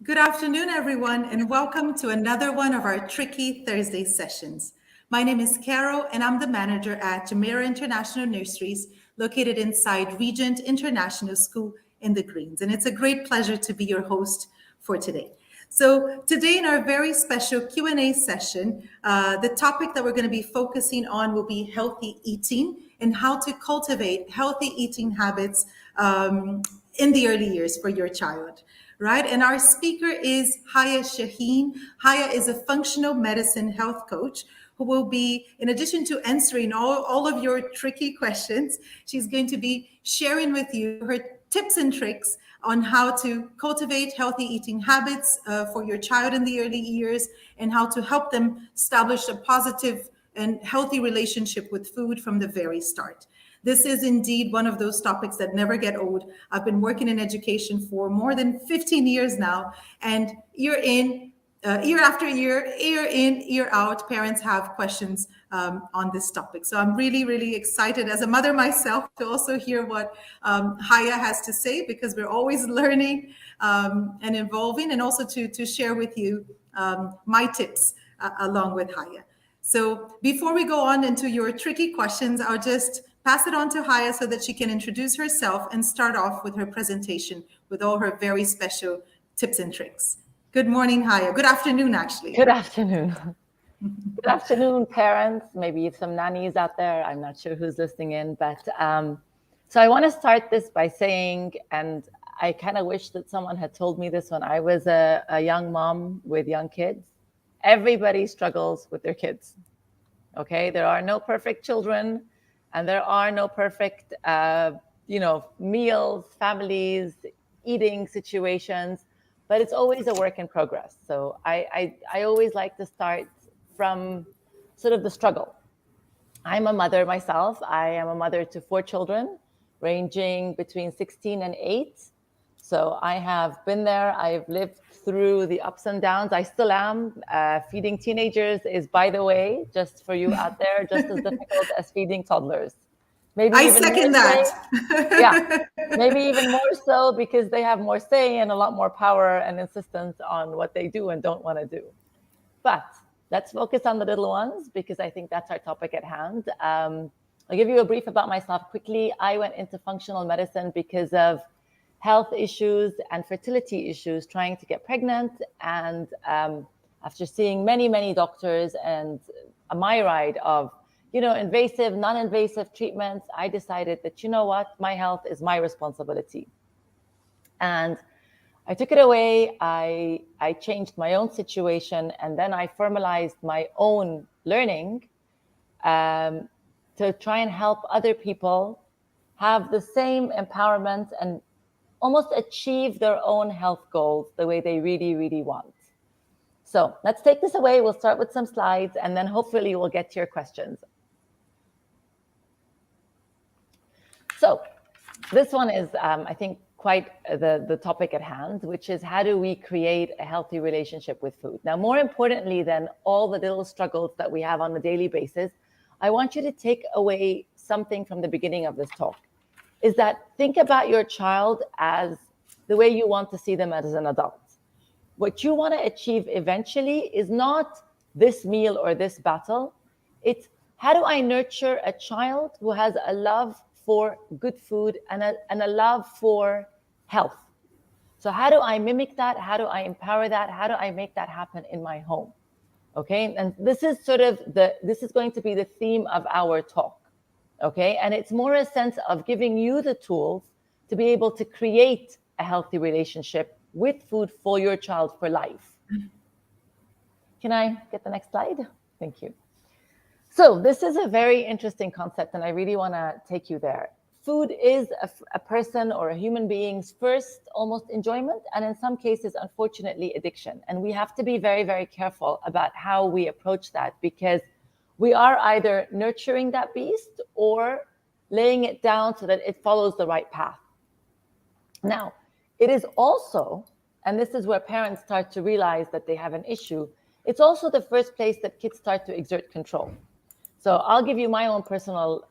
Good afternoon, everyone, and welcome to another one of our Tricky Thursday sessions. My name is Carol, and I'm the manager at Jumeirah International Nurseries, located inside Regent International School in the Greens. And it's a great pleasure to be your host for today. So today in our very special Q&A session, the topic that we're going to be focusing on will be healthy eating and how to cultivate healthy eating habits in the early years for your child, right? And our speaker is Haya Shahin. Haya is a functional medicine health coach who will be, in addition to answering all of your tricky questions, she's going to be sharing with you her tips and tricks on how to cultivate healthy eating habits for your child in the early years and how to help them establish a positive and healthy relationship with food from the very start. This is indeed one of those topics that never get old. I've been working in education for more than 15 years now, and year after year in, year out, parents have questions on this topic. So I'm really, really excited as a mother myself to also hear what Haya has to say, because we're always learning and evolving, and also to share with you my tips along with Haya. So before we go on into your tricky questions, I'll just pass it on to Haya so that she can introduce herself and start off with her presentation with all her very special tips and tricks. Good morning, Haya. Good afternoon, actually. Good afternoon. Good afternoon, parents. Maybe some nannies out there. I'm not sure who's listening in, but so I want to start this by saying, and I kind of wish that someone had told me this when I was a young mom with young kids. Everybody struggles with their kids. Okay, there are no perfect children, and there are no perfect, meals, families, eating situations. But it's always a work in progress. So I always like to start from sort of the struggle. I'm a mother myself. I am a mother to 4 children, ranging between 16 and 8. So I have been there. I've lived through the ups and downs. I still am. Feeding teenagers is, by the way, just for you out there, just as difficult as feeding toddlers. Maybe I even second more say, that. maybe even more so, because they have more say and a lot more power and insistence on what they do and don't want to do. But let's focus on the little ones, because I think that's our topic at hand. I'll give you a brief about myself quickly. I went into functional medicine because of health issues and fertility issues, trying to get pregnant. And after seeing many, many doctors and a myriad of invasive, non-invasive treatments, I decided that, you know what, my health is my responsibility. And I took it away. I changed my own situation, and then I formalized my own learning to try and help other people have the same empowerment and almost achieve their own health goals the way they really, really want. So let's take this away. We'll start with some slides, and then hopefully we'll get to your questions. So this one is, I think, quite the topic at hand, which is how do we create a healthy relationship with food? Now, more importantly than all the little struggles that we have on a daily basis, I want you to take away something from the beginning of this talk, is that think about your child as the way you want to see them as an adult. What you want to achieve eventually is not this meal or this battle. It's how do I nurture a child who has a love for good food and a love for health? So how do I mimic that? How do I empower that? How do I make that happen in my home? Okay, and this is this is going to be the theme of our talk. Okay, and it's more a sense of giving you the tools to be able to create a healthy relationship with food for your child for life. Can I get the next slide? Thank you. So this is a very interesting concept, and I really want to take you there. Food is a person or a human being's first almost enjoyment, and in some cases, unfortunately, addiction. And we have to be very, very careful about how we approach that, because we are either nurturing that beast or laying it down so that it follows the right path. Now, it is also, and this is where parents start to realize that they have an issue, it's also the first place that kids start to exert control. So I'll give you my own personal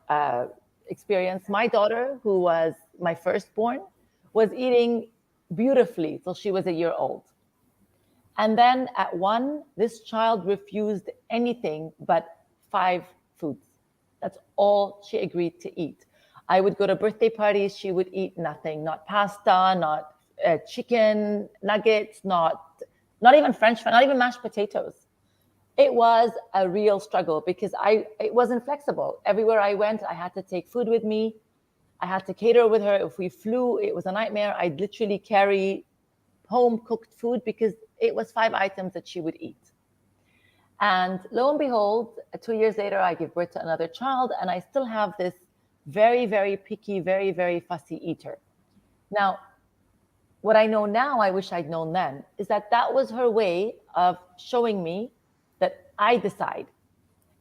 experience. My daughter, who was my firstborn, was eating beautifully till she was a year old. And then at 1, this child refused anything but 5 foods. That's all she agreed to eat. I would go to birthday parties, she would eat nothing, not pasta, not chicken nuggets, not even French fries, not even mashed potatoes. It was a real struggle because it wasn't flexible. Everywhere I went, I had to take food with me. I had to cater with her. If we flew, it was a nightmare. I'd literally carry home cooked food because it was 5 items that she would eat. And lo and behold, 2 years later, I give birth to another child, and I still have this very, very picky, very, very fussy eater. Now, what I know now, I wish I'd known then, is that that was her way of showing me that I decide.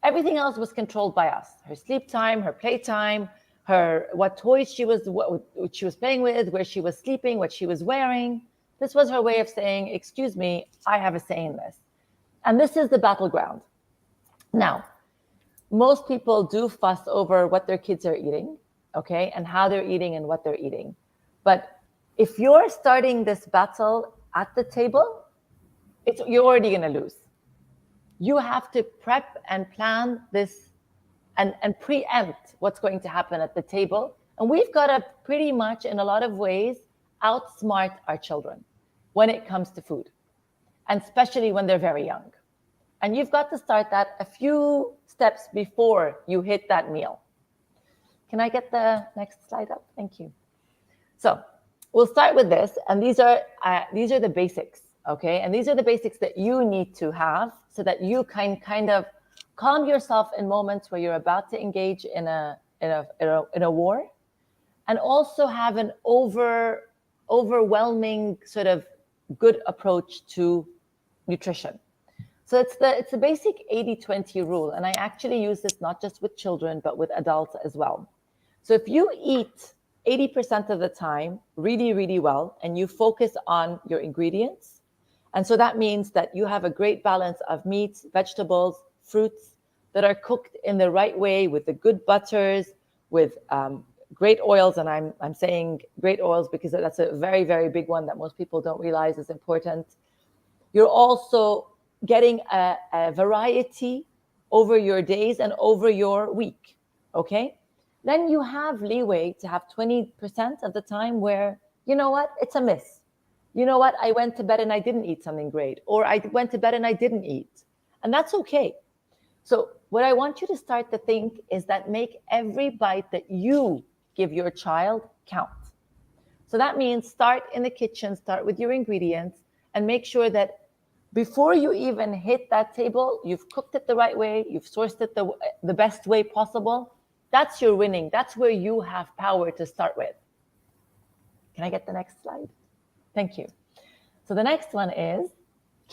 Everything else was controlled by us. Her sleep time, her play time, what toys what she was playing with, where she was sleeping, what she was wearing. This was her way of saying, excuse me, I have a say in this. And this is the battleground. Now, most people do fuss over what their kids are eating, okay, and how they're eating and what they're eating. But if you're starting this battle at the table, you're already going to lose. You have to prep and plan this and preempt what's going to happen at the table. And we've got to pretty much, in a lot of ways, outsmart our children when it comes to food, and especially when they're very young. And you've got to start that a few steps before you hit that meal. Can I get the next slide up? Thank you. So we'll start with this, and these are the basics, okay? And these are the basics that you need to have so that you can kind of calm yourself in moments where you're about to engage in a war, and also have an overwhelming sort of good approach to nutrition. So it's the basic 80-20 rule, and I actually use this not just with children but with adults as well. So if you eat 80% of the time really, really well, and you focus on your ingredients, and so that means that you have a great balance of meats, vegetables, fruits that are cooked in the right way with the good butters, with great oils, and I'm saying great oils because that's a very, very big one that most people don't realize is important. You're also getting a variety over your days and over your week, okay? Then you have leeway to have 20% of the time where, you know what, it's a miss. You know what, I went to bed and I didn't eat something great, or I went to bed and I didn't eat. And that's okay. So what I want you to start to think is that make every bite that you give your child count. So that means start in the kitchen, start with your ingredients, and make sure that before you even hit that table, you've cooked it the right way, you've sourced it the best way possible. That's your winning. That's where you have power to start with. Can I get the next slide? Thank you. So the next one is,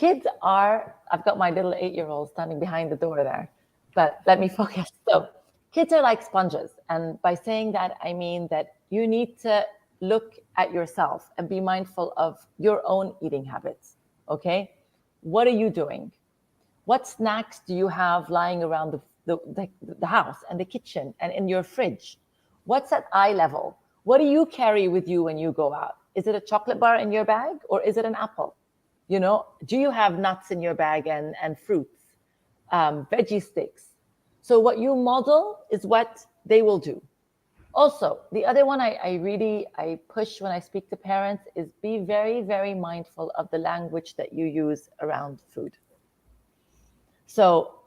I've got my little 8-year-old standing behind the door there, but let me focus. So kids are like sponges. And by saying that, I mean that you need to look at yourself and be mindful of your own eating habits, okay? What are you doing? What snacks do you have lying around the house and the kitchen and in your fridge? What's at eye level? What do you carry with you when you go out? Is it a chocolate bar in your bag, or is it an apple? You know, do you have nuts in your bag and fruits, veggie sticks? So what you model is what they will do. Also, the other one I push when I speak to parents is be very, very mindful of the language that you use around food. So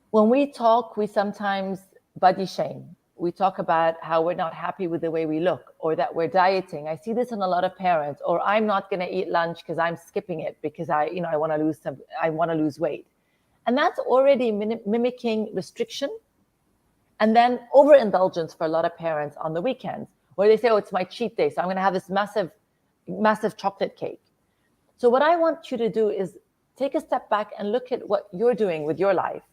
when we talk, we sometimes body shame. We talk about how we're not happy with the way we look, or that we're dieting. I see this in a lot of parents, or I'm not going to eat lunch because I'm skipping it because I want to lose weight. And that's already mimicking restriction. And then overindulgence for a lot of parents on the weekends, where they say, oh, it's my cheat day, so I'm going to have this massive, massive chocolate cake. So what I want you to do is take a step back and look at what you're doing with your life.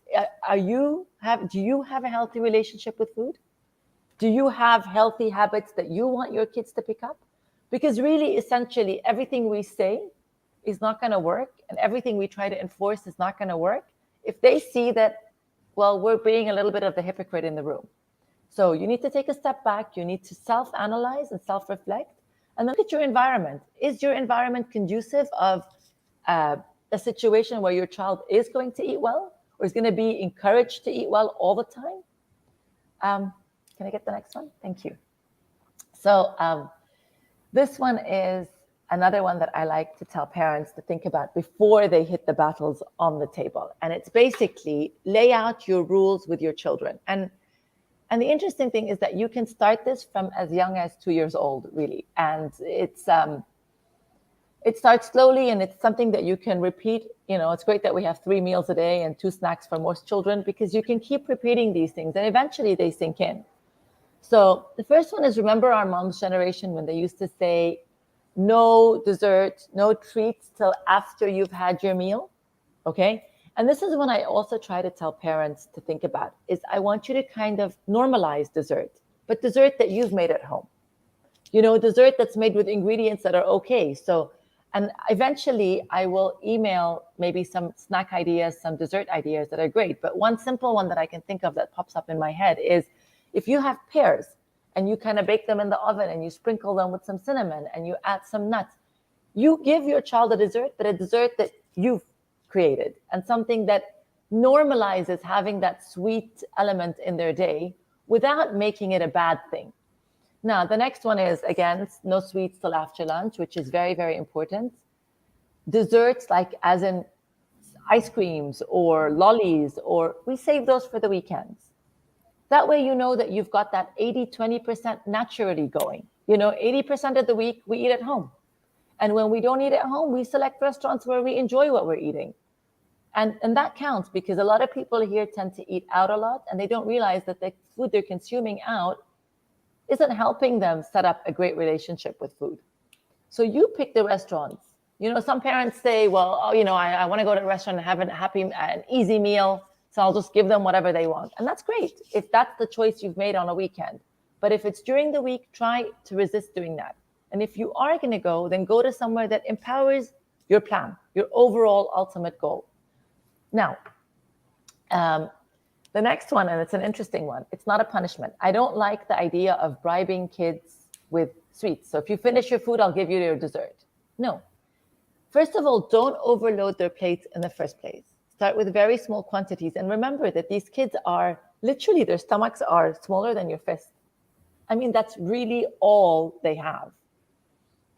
Do you have a healthy relationship with food? Do you have healthy habits that you want your kids to pick up? Because really, essentially, everything we say is not going to work, and everything we try to enforce is not going to work if they see that, well, we're being a little bit of the hypocrite in the room. So you need to take a step back. You need to self-analyze and self-reflect. And then look at your environment. Is your environment conducive of a situation where your child is going to eat well, or is going to be encouraged to eat well all the time? Can I get the next one? Thank you. So this one is another one that I like to tell parents to think about before they hit the battles on the table. And it's basically lay out your rules with your children. And the interesting thing is that you can start this from as young as 2 years old, really. And it starts slowly, and it's something that you can repeat. You know, it's great that we have 3 meals a day and 2 snacks for most children, because you can keep repeating these things and eventually they sink in. So the first one is, remember our mom's generation when they used to say, no dessert, no treats till after you've had your meal, okay? And this is when I also try to tell parents to think about, is I want you to kind of normalize dessert, but dessert that you've made at home. You know, dessert that's made with ingredients that are okay. So, and eventually I will email maybe some snack ideas, some dessert ideas that are great. But one simple one that I can think of that pops up in my head is, if you have pears and you kind of bake them in the oven and you sprinkle them with some cinnamon and you add some nuts, you give your child a dessert, but a dessert that you've created, and something that normalizes having that sweet element in their day without making it a bad thing. Now, the next one is, again, no sweets till after lunch, which is very, very important. Desserts, like as in ice creams or lollies, or we save those for the weekends. That way, you know that you've got that 80-20% naturally going. You know, 80% of the week we eat at home. And when we don't eat at home, we select restaurants where we enjoy what we're eating. And that counts, because a lot of people here tend to eat out a lot, and they don't realize that the food they're consuming out isn't helping them set up a great relationship with food. So you pick the restaurants. You know, some parents say, well, oh, you know, I want to go to a restaurant and have an easy meal, so I'll just give them whatever they want. And that's great if that's the choice you've made on a weekend. But if it's during the week, try to resist doing that. And if you are going to go, then go to somewhere that empowers your plan, your overall ultimate goal. Now, the next one, and it's an interesting one, it's not a punishment. I don't like the idea of bribing kids with sweets. So if you finish your food, I'll give you your dessert. No. First of all, don't overload their plates in the first place. Start with very small quantities. And remember that these kids are literally, their stomachs are smaller than your fist. I mean, that's really all they have.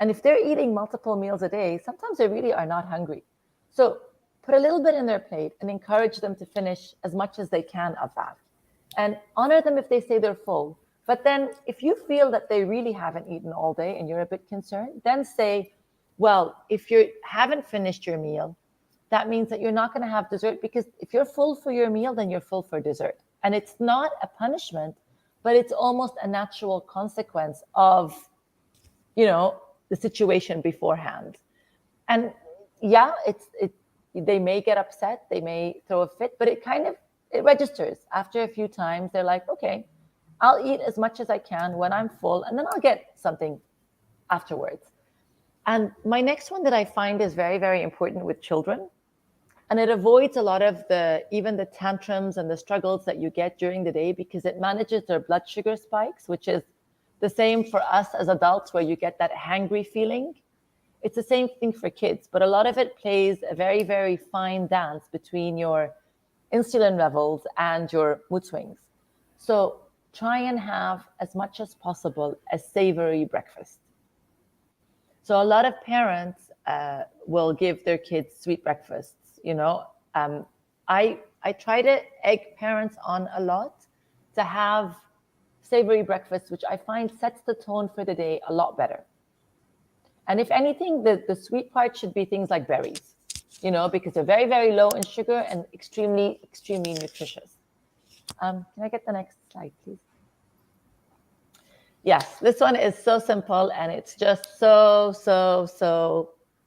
And if they're eating multiple meals a day, sometimes they really are not hungry. So put a little bit in their plate and encourage them to finish as much as they can of that. And honor them if they say they're full. But then if you feel that they really haven't eaten all day and you're a bit concerned, then say, well, if you haven't finished your meal, that means that you're not going to have dessert, because if you're full for your meal, then you're full for dessert. And it's not a punishment, but it's almost a natural consequence of, you know, the situation beforehand. And yeah, they may get upset, they may throw a fit, but it registers. After a few times, they're like, okay, I'll eat as much as I can when I'm full, and then I'll get something afterwards. And my next one that I find is very, very important with children, and it avoids a lot of even the tantrums and the struggles that you get during the day, because it manages their blood sugar spikes, which is the same for us as adults, where you get that hangry feeling. It's the same thing for kids, but a lot of it plays a very, very fine dance between your insulin levels and your mood swings. So try and have, as much as possible, a savory breakfast. So a lot of parents will give their kids sweet breakfasts. You know, I try to egg parents on a lot to have savory breakfast, which I find sets the tone for the day a lot better. And if anything, the sweet part should be things like berries, you know, because they're very, very low in sugar and extremely, extremely nutritious. Can I get the next slide, please? Yes, this one is so simple, and it's just so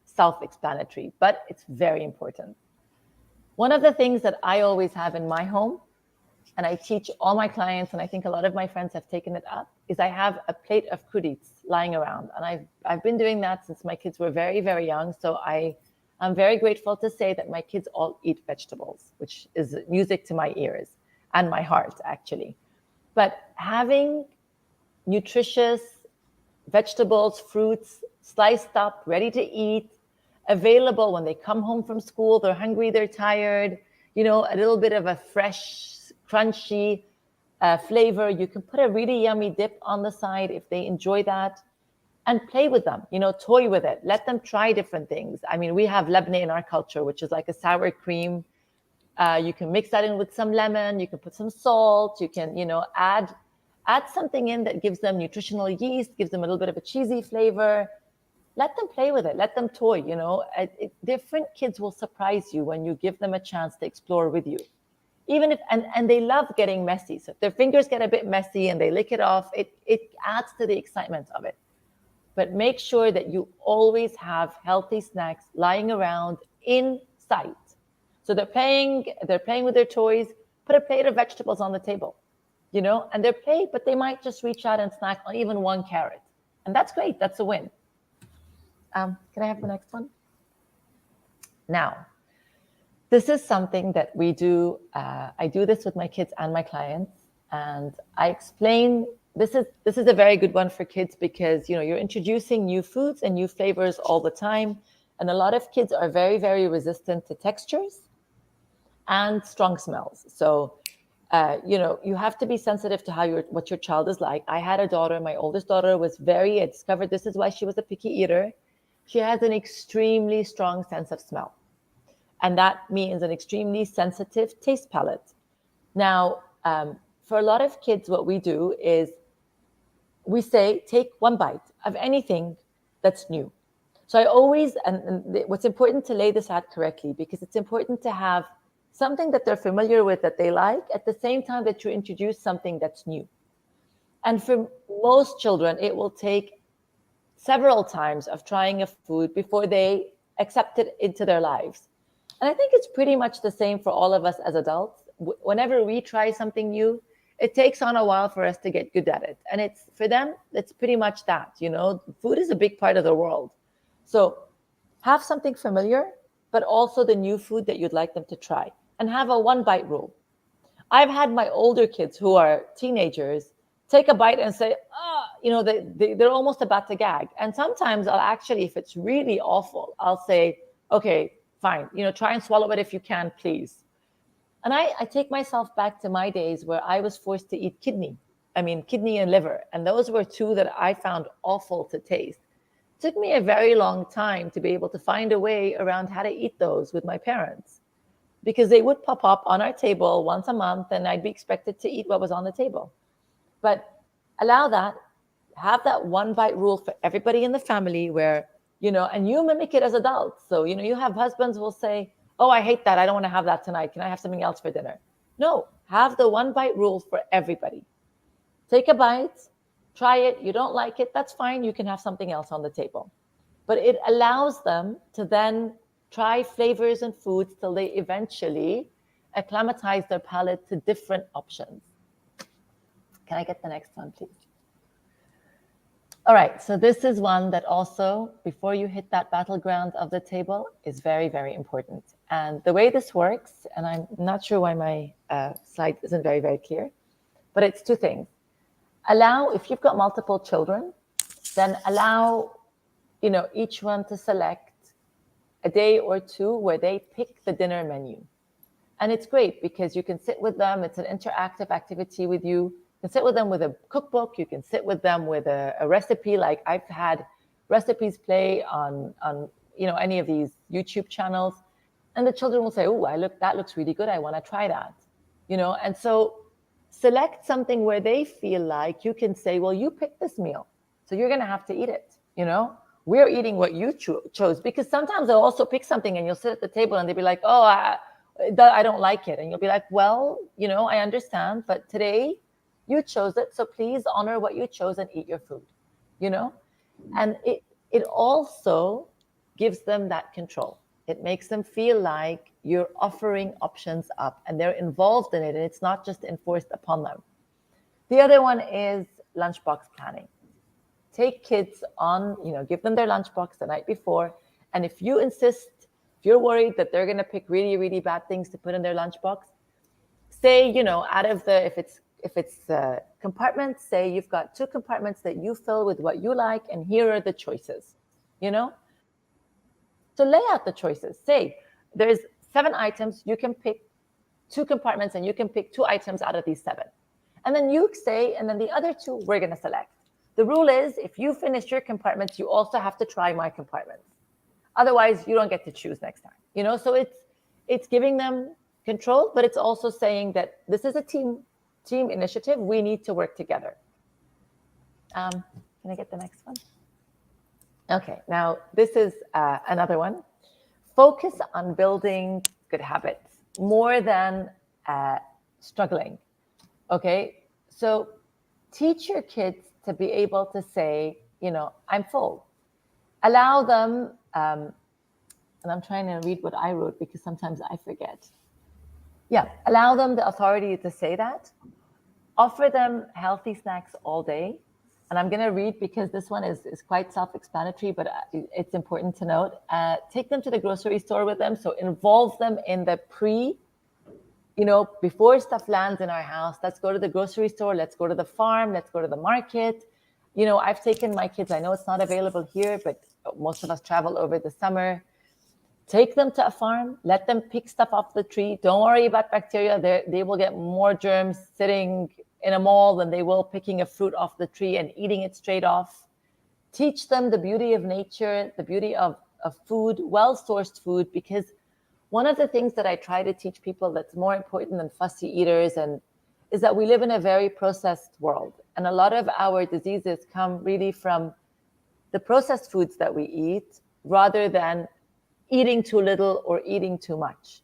self-explanatory, but it's very important. One of the things that I always have in my home, and I teach all my clients, and I think a lot of my friends have taken it up, is I have a plate of kurits lying around. And I've been doing that since my kids were very, very young. So I'm very grateful to say that my kids all eat vegetables, which is music to my ears and my heart, actually. But having nutritious vegetables, fruits, sliced up, ready to eat, available when they come home from school. They're hungry, they're tired, a little bit of a fresh, crunchy flavor. You can put a really yummy dip on the side if they enjoy that, and play with them, toy with it. Let them try different things. I mean, we have labne in our culture, which is like a sour cream. You can mix that in with some lemon. You can put some salt. You can, add something in that gives them nutritional yeast, gives them a little bit of a cheesy flavor. Let them play with it. Let them toy. Different kids will surprise you when you give them a chance to explore with you. Even if, and they love getting messy. So if their fingers get a bit messy and they lick it off, it adds to the excitement of it. But make sure that you always have healthy snacks lying around in sight. So they're playing with their toys. Put a plate of vegetables on the table, and they're playing, but they might just reach out and snack on even one carrot. And that's great. That's a win. Can I have the next one? Now, this is something that we do. I do this with my kids and my clients, and I explain. This is a very good one for kids because you're introducing new foods and new flavors all the time, and a lot of kids are very, very resistant to textures and strong smells. So you have to be sensitive to what your child is like. I had a daughter. My oldest daughter was I discovered this is why she was a picky eater. She has an extremely strong sense of smell, and that means an extremely sensitive taste palate. Now, for a lot of kids, what we do is we say, take one bite of anything that's new. So I always, and what's important to lay this out correctly, because it's important to have something that they're familiar with, that they like, at the same time that you introduce something that's new. And for most children, it will take several times of trying a food before they accept it into their lives. And I think it's pretty much the same for all of us as adults. Whenever we try something new, it takes on a while for us to get good at it. And for them, it's pretty much that, food is a big part of the world. So have something familiar, but also the new food that you'd like them to try, and have a one bite rule. I've had my older kids who are teenagers take a bite and say, they're almost about to gag. And sometimes I'll actually, if it's really awful, I'll say, okay, fine, try and swallow it if you can, please. And I take myself back to my days where I was forced to eat kidney and liver. And those were two that I found awful to taste. It took me a very long time to be able to find a way around how to eat those with my parents, because they would pop up on our table once a month and I'd be expected to eat what was on the table. But have that one bite rule for everybody in the family where, and you mimic it as adults. So, you have husbands who will say, oh, I hate that. I don't want to have that tonight. Can I have something else for dinner? No, have the one bite rule for everybody. Take a bite, try it. You don't like it, that's fine. You can have something else on the table. But it allows them to then try flavors and foods till they eventually acclimatize their palate to different options. Can I get the next one, please? All right, so this is one that also, before you hit that battleground of the table, is very, very important. And the way this works, and I'm not sure why my slide isn't very, very clear, but it's two things. If you've got multiple children, then allow, each one to select a day or two where they pick the dinner menu. And it's great because you can sit with them. It's an interactive activity with you. You can sit with them with a cookbook. You can sit with them with a recipe. Like I've had recipes play on any of these YouTube channels, and the children will say, "Oh, that looks really good. I want to try that." And so select something where they feel like you can say, "Well, you picked this meal, so you're going to have to eat it." We're eating what you chose, because sometimes they'll also pick something and you'll sit at the table and they'll be like, "Oh, I don't like it," and you'll be like, "Well, I understand, but today you chose it, so please honor what you chose and eat your food." And it also gives them that control. It makes them feel like you're offering options up and they're involved in it, and it's not just enforced upon them. The other one is lunchbox planning. Take kids on, give them their lunchbox the night before, and if you insist, if you're worried that they're going to pick really, really bad things to put in their lunchbox, say, if if it's compartments, say you've got 2 compartments that you fill with what you like, and here are the choices, you know? So lay out the choices. Say there's 7 items, you can pick 2 compartments and you can pick 2 items out of these 7. And then you say, and then the other 2, we're gonna select. The rule is if you finish your compartments, you also have to try my compartments. Otherwise, you don't get to choose next time, you know? So it's giving them control, but it's also saying that this is a team initiative. We need to work together. Can I get the next one? Okay, now this is another one. Focus on building good habits more than struggling. Okay, so teach your kids to be able to say, you know, I'm full. Allow them, and I'm trying to read what I wrote because sometimes I forget. Yeah, allow them the authority to say that. Offer them healthy snacks all day. And I'm going to read because this one is quite self-explanatory, but it's important to note. Take them to the grocery store with them. So involve them in the before stuff lands in our house. Let's go to the grocery store. Let's go to the farm. Let's go to the market. You know, I've taken my kids. I know it's not available here, but most of us travel over the summer. Take them to a farm, let them pick stuff off the tree. Don't worry about bacteria. They will get more germs sitting in a mall than they will picking a fruit off the tree and eating it straight off. Teach them the beauty of nature, the beauty of food, well-sourced food, because one of the things that I try to teach people that's more important than fussy eaters is that we live in a very processed world. And a lot of our diseases come really from the processed foods that we eat rather than eating too little or eating too much.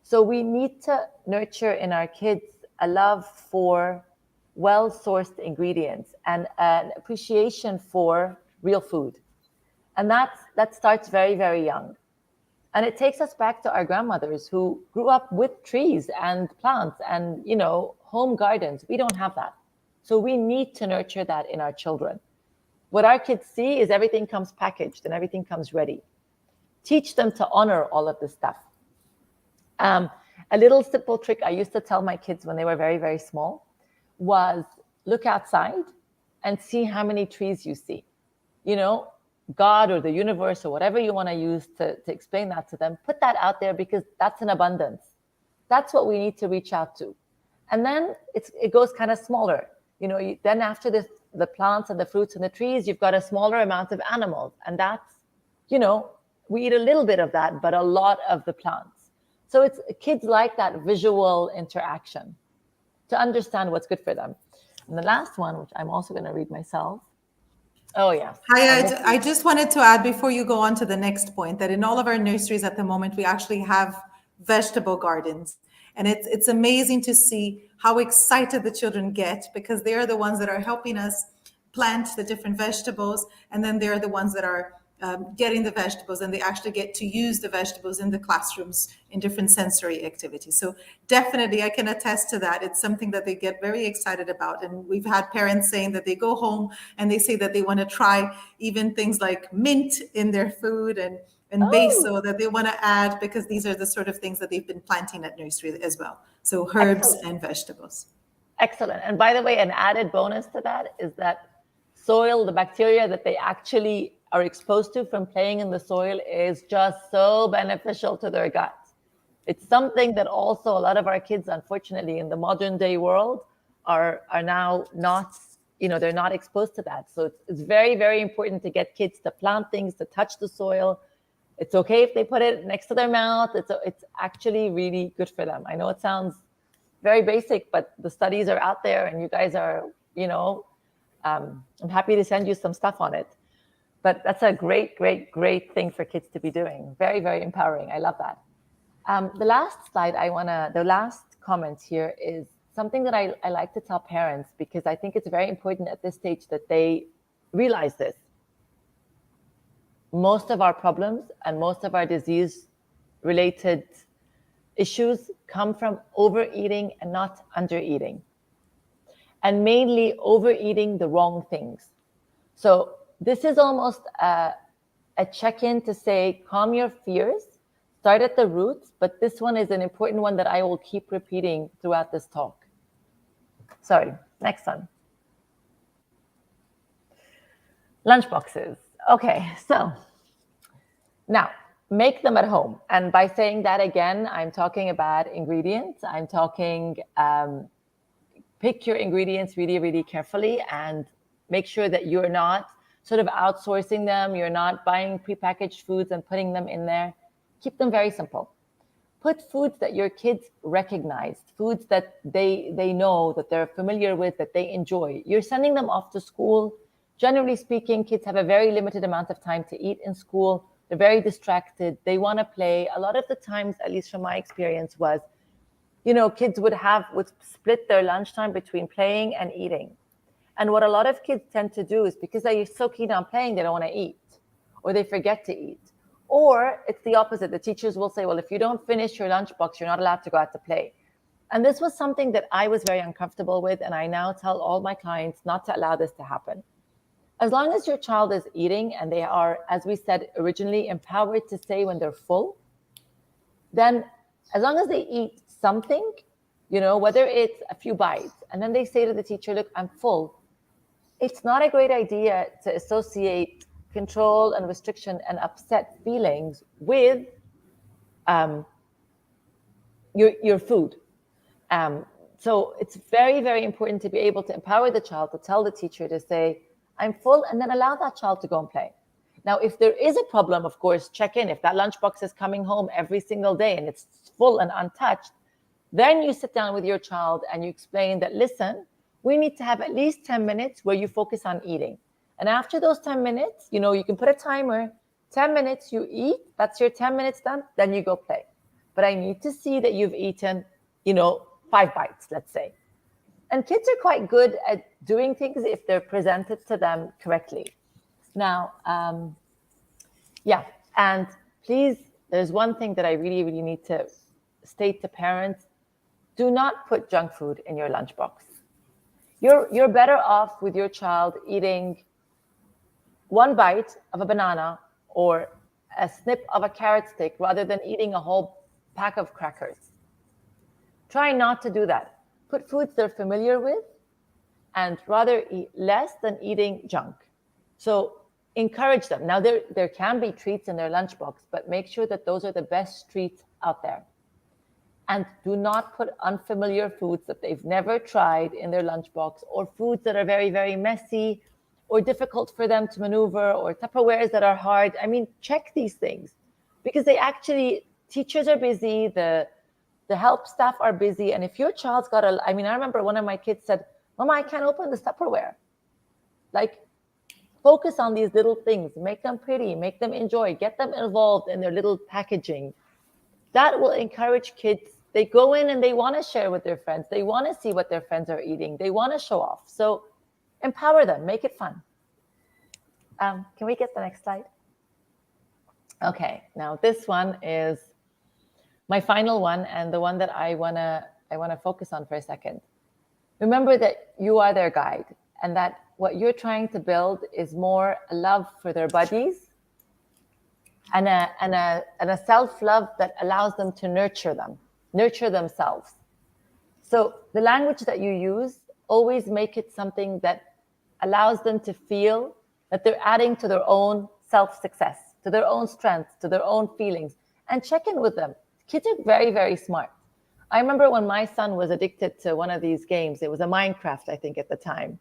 So we need to nurture in our kids a love for well-sourced ingredients and an appreciation for real food. And that starts very, very young. And it takes us back to our grandmothers who grew up with trees and plants and, home gardens. We don't have that. So we need to nurture that in our children. What our kids see is everything comes packaged and everything comes ready. Teach them to honor all of this stuff. A little simple trick I used to tell my kids when they were very, very small was look outside and see how many trees you see. God or the universe or whatever you want to use to explain that to them, put that out there because that's an abundance. That's what we need to reach out to. And then it goes kind of smaller. Then after the plants and the fruits and the trees, you've got a smaller amount of animals. And that's, we eat a little bit of that, but a lot of the plants. So it's kids like that visual interaction to understand what's good for them. And the last one, which I'm also going to read myself. Oh, yeah. Haya, I just wanted to add before you go on to the next point that in all of our nurseries at the moment, we actually have vegetable gardens. And it's amazing to see how excited the children get because they are the ones that are helping us plant the different vegetables. And then they're the ones that are getting the vegetables, and they actually get to use the vegetables in the classrooms in different sensory activities. So definitely I can attest to that. It's something that they get very excited about. And we've had parents saying that they go home and they say that they want to try even things like mint in their food and basil that they want to add because these are the sort of things that they've been planting at nursery as well. So herbs and vegetables. Excellent. And by the way, an added bonus to that is that soil, the bacteria that they actually are exposed to from playing in the soil is just so beneficial to their gut. It's something that also a lot of our kids, unfortunately, in the modern day world are now not, they're not exposed to that. So it's very, very important to get kids to plant things, to touch the soil. It's okay if they put it next to their mouth. It's actually really good for them. I know it sounds very basic, but the studies are out there and you guys are, I'm happy to send you some stuff on it. But that's a great, great, great thing for kids to be doing. Very, very empowering. I love that. The last slide the last comment here is something that I like to tell parents because I think it's very important at this stage that they realize this. Most of our problems and most of our disease-related issues come from overeating and not undereating. And mainly overeating the wrong things. So this is almost a check-in to say, calm your fears, start at the roots, but this one is an important one that I will keep repeating throughout this talk. Sorry, next one. Lunch boxes. Okay, so now make them at home. And by saying that again, I'm talking about ingredients. I'm talking pick your ingredients really, really carefully and make sure that you're not sort of outsourcing them. You're not buying prepackaged foods and putting them in there. Keep them very simple. Put foods that your kids recognize, foods that they know, that they're familiar with, that they enjoy. You're sending them off to school. Generally speaking, kids have a very limited amount of time to eat in school. They're very distracted. They want to play. A lot of the times, at least from my experience, was, kids would split their lunchtime between playing and eating. And what a lot of kids tend to do is, because they're so keen on playing, they don't want to eat, or they forget to eat. Or it's the opposite. The teachers will say, well, if you don't finish your lunchbox, you're not allowed to go out to play. And this was something that I was very uncomfortable with. And I now tell all my clients not to allow this to happen. As long as your child is eating and they are, as we said originally, empowered to say when they're full, then as long as they eat something, whether it's a few bites, and then they say to the teacher, look, I'm full. It's not a great idea to associate control and restriction and upset feelings with your food. So it's very, very important to be able to empower the child to tell the teacher to say, I'm full, and then allow that child to go and play. Now, if there is a problem, of course, check in. If that lunchbox is coming home every single day and it's full and untouched, then you sit down with your child and you explain that, listen, we need to have at least 10 minutes where you focus on eating. And after those 10 minutes, you can put a timer, 10 minutes you eat, that's your 10 minutes done, then you go play. But I need to see that you've eaten, 5 bites, let's say. And kids are quite good at doing things if they're presented to them correctly. Now, and please, there's one thing that I really, really need to state to parents. Do not put junk food in your lunchbox. You're better off with your child eating 1 bite of a banana or a snip of a carrot stick rather than eating a whole pack of crackers. Try not to do that. Put foods they're familiar with and rather eat less than eating junk. So encourage them. Now, there can be treats in their lunchbox, but make sure that those are the best treats out there. And do not put unfamiliar foods that they've never tried in their lunchbox, or foods that are very, very messy or difficult for them to maneuver, or Tupperwares that are hard. I mean, check these things because teachers are busy, the help staff are busy. And if your child's got I remember one of my kids said, Mama, I can't open this Tupperware. Like, focus on these little things, make them pretty, make them enjoy, get them involved in their little packaging. That will encourage kids. They go in and they want to share with their friends. They want to see what their friends are eating. They want to show off. So empower them, make it fun. Can we get the next slide? Okay, now this one is my final one and the one that I wanna focus on for a second. Remember that you are their guide and that what you're trying to build is more a love for their buddies and a self-love that allows them to nurture themselves. So the language that you use, always make it something that allows them to feel that they're adding to their own self-success, to their own strengths, to their own feelings, and check in with them. Kids are very, very smart. I remember when my son was addicted to one of these games. It was a Minecraft, I think, at the time.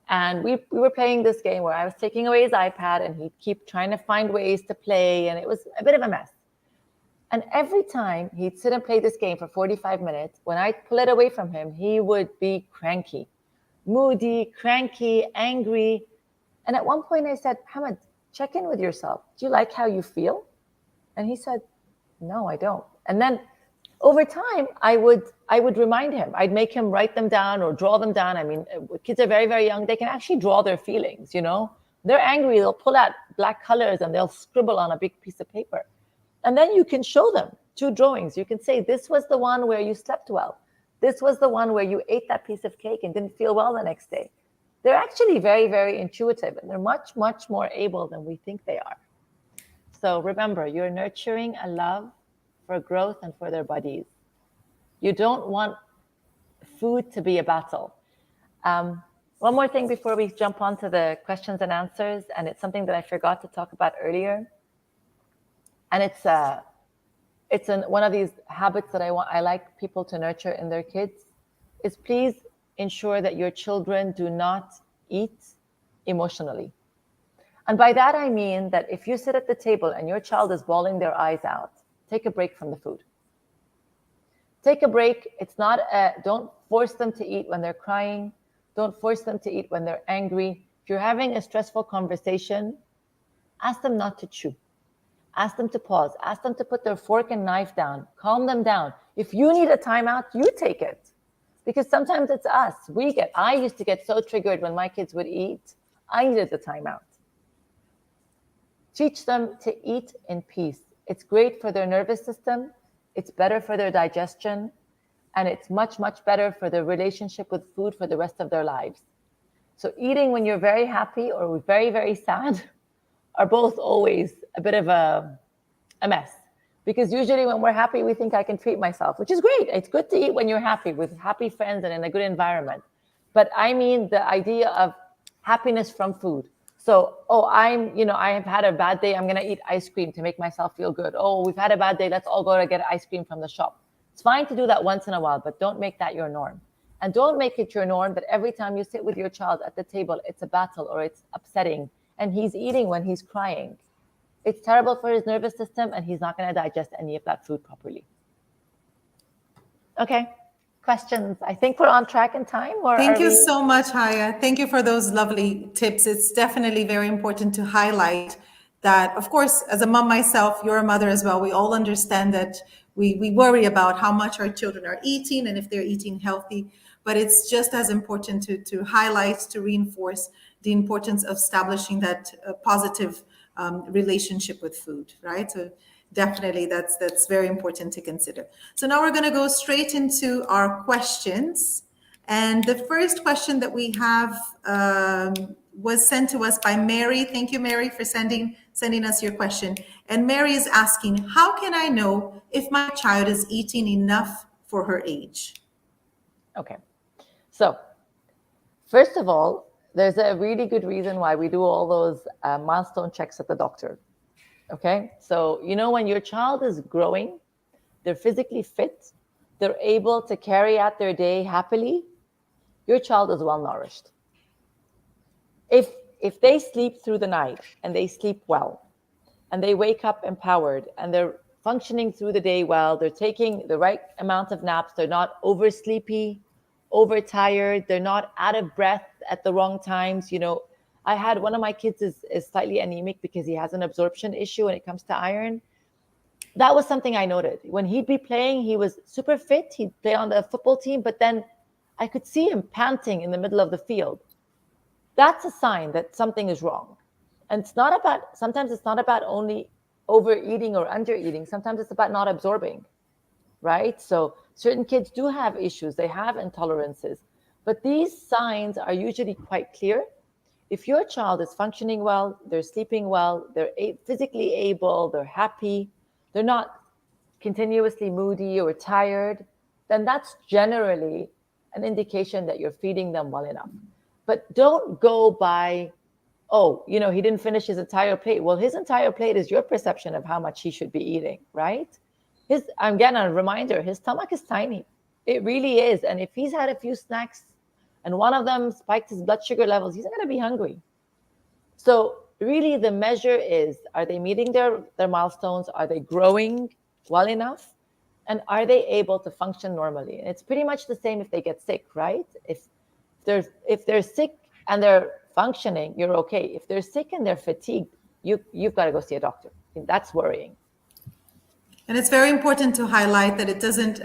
And we were playing this game where I was taking away his iPad and he'd keep trying to find ways to play. And it was a bit of a mess. And every time he'd sit and play this game for 45 minutes, when I'd pull it away from him, he would be cranky, moody, cranky, angry. And at one point I said, Hamad, check in with yourself. Do you like how you feel? And he said, no, I don't. And then over time, I would remind him. I'd make him write them down or draw them down. I mean, kids are very, very young. They can actually draw their feelings, They're angry. They'll pull out black colors and they'll scribble on a big piece of paper. And then you can show them 2 drawings. You can say, this was the one where you slept well. This was the one where you ate that piece of cake and didn't feel well the next day. They're actually very, very intuitive, and they're much, much more able than we think they are. So remember, you're nurturing a love for growth and for their buddies. You don't want food to be a battle. One more thing before we jump on to the questions and answers, and it's something that I forgot to talk about earlier. And it's one of these habits that I like people to nurture in their kids, is please ensure that your children do not eat emotionally. And by that, I mean that if you sit at the table and your child is bawling their eyes out, take a break from the food. Take a break. It's not don't force them to eat when they're crying. Don't force them to eat when they're angry. If you're having a stressful conversation, ask them not to chew. Ask them to pause. Ask them to put their fork and knife down. Calm them down. If you need a timeout, you take it. Because sometimes it's us. I used to get so triggered when my kids would eat. I needed the timeout. Teach them to eat in peace. It's great for their nervous system. It's better for their digestion. And it's much, much better for their relationship with food for the rest of their lives. So eating when you're very happy or very, very sad are both always a bit of a mess. Because usually when we're happy, we think I can treat myself, which is great. It's good to eat when you're happy with happy friends and in a good environment. But I mean the idea of happiness from food. So, I have had a bad day. I'm going to eat ice cream to make myself feel good. Oh, we've had a bad day. Let's all go to get ice cream from the shop. It's fine to do that once in a while, but don't make that your norm. And don't make it your norm that every time you sit with your child at the table, it's a battle or it's upsetting. And he's eating when he's crying. It's terrible for his nervous system, and he's not going to digest any of that food properly. Okay, questions? I think we're on track in time. Thank you so much, Haya. Thank you for those lovely tips. It's definitely very important to highlight that, of course, as a mom myself, you're a mother as well. We all understand that we worry about how much our children are eating and if they're eating healthy. But it's just as important to highlight, to reinforce the importance of establishing that positive relationship with food, right? So definitely that's very important to consider. So now we're going to go straight into our questions. And the first question that we have was sent to us by Mary. Thank you, Mary, for sending us your question. And Mary is asking, how can I know if my child is eating enough for her age? Okay. So first of all, there's a really good reason why we do all those milestone checks at the doctor. Okay. So, when your child is growing, they're physically fit, they're able to carry out their day happily, your child is well nourished. If they sleep through the night and they sleep well and they wake up empowered and they're functioning through the day well, they're taking the right amount of naps, they're not oversleepy, overtired, they're not out of breath at the wrong times. I had one of my kids is slightly anemic because he has an absorption issue when it comes to iron. That was something I noted. When he'd be playing, he was super fit. He'd play on the football team, but then I could see him panting in the middle of the field. That's a sign that something is wrong. And sometimes it's not about only overeating or undereating. Sometimes it's about not absorbing, right? So certain kids do have issues. They have intolerances. But these signs are usually quite clear. If your child is functioning well, they're sleeping well, they're physically able, they're happy, they're not continuously moody or tired, then that's generally an indication that you're feeding them well enough. But don't go by, he didn't finish his entire plate. Well, his entire plate is your perception of how much he should be eating, right? Again, a reminder, his stomach is tiny. It really is. And if he's had a few snacks and one of them spiked his blood sugar levels, he's going to be hungry. So really the measure is, are they meeting their milestones? Are they growing well enough? And are they able to function normally? And it's pretty much the same if they get sick, right? If they're sick and they're functioning, you're okay. If they're sick and they're fatigued, you've got to go see a doctor. That's worrying. And it's very important to highlight that it doesn't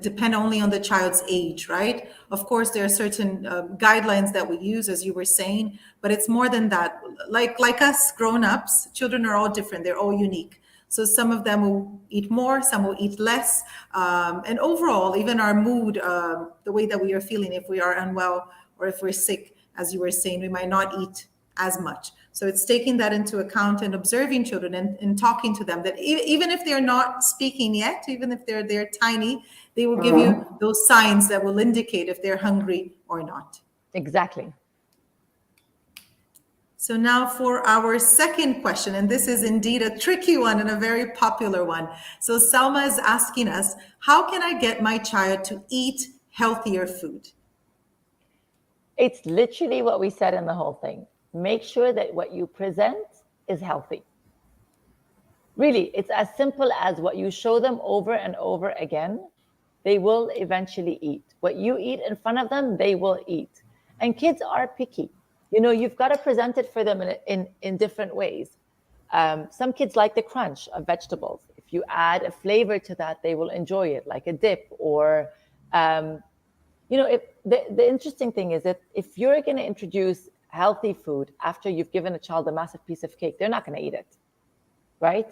depend only on the child's age, right? Of course, there are certain guidelines that we use, as you were saying, but it's more than that. Like us grown-ups, children are all different. They're all unique. So some of them will eat more, some will eat less. And overall, even our mood, the way that we are feeling, if we are unwell or if we're sick, as you were saying, we might not eat as much. So it's taking that into account and observing children and talking to them that even if they're not speaking yet, even if they're tiny, they will give you those signs that will indicate if they're hungry or not. Exactly. So now for our second question, and this is indeed a tricky one and a very popular one. So Salma is asking us, how can I get my child to eat healthier food? It's literally what we said in the whole thing. Make sure that what you present is healthy. Really, it's as simple as what you show them over and over again, they will eventually eat. What you eat in front of them, they will eat. And kids are picky. You've got to present it for them in different ways. Some kids like the crunch of vegetables. If you add a flavor to that, they will enjoy it, like a dip. Or, the interesting thing is that if you're going to introduce healthy food after you've given a child a massive piece of cake, they're not going to eat it, right?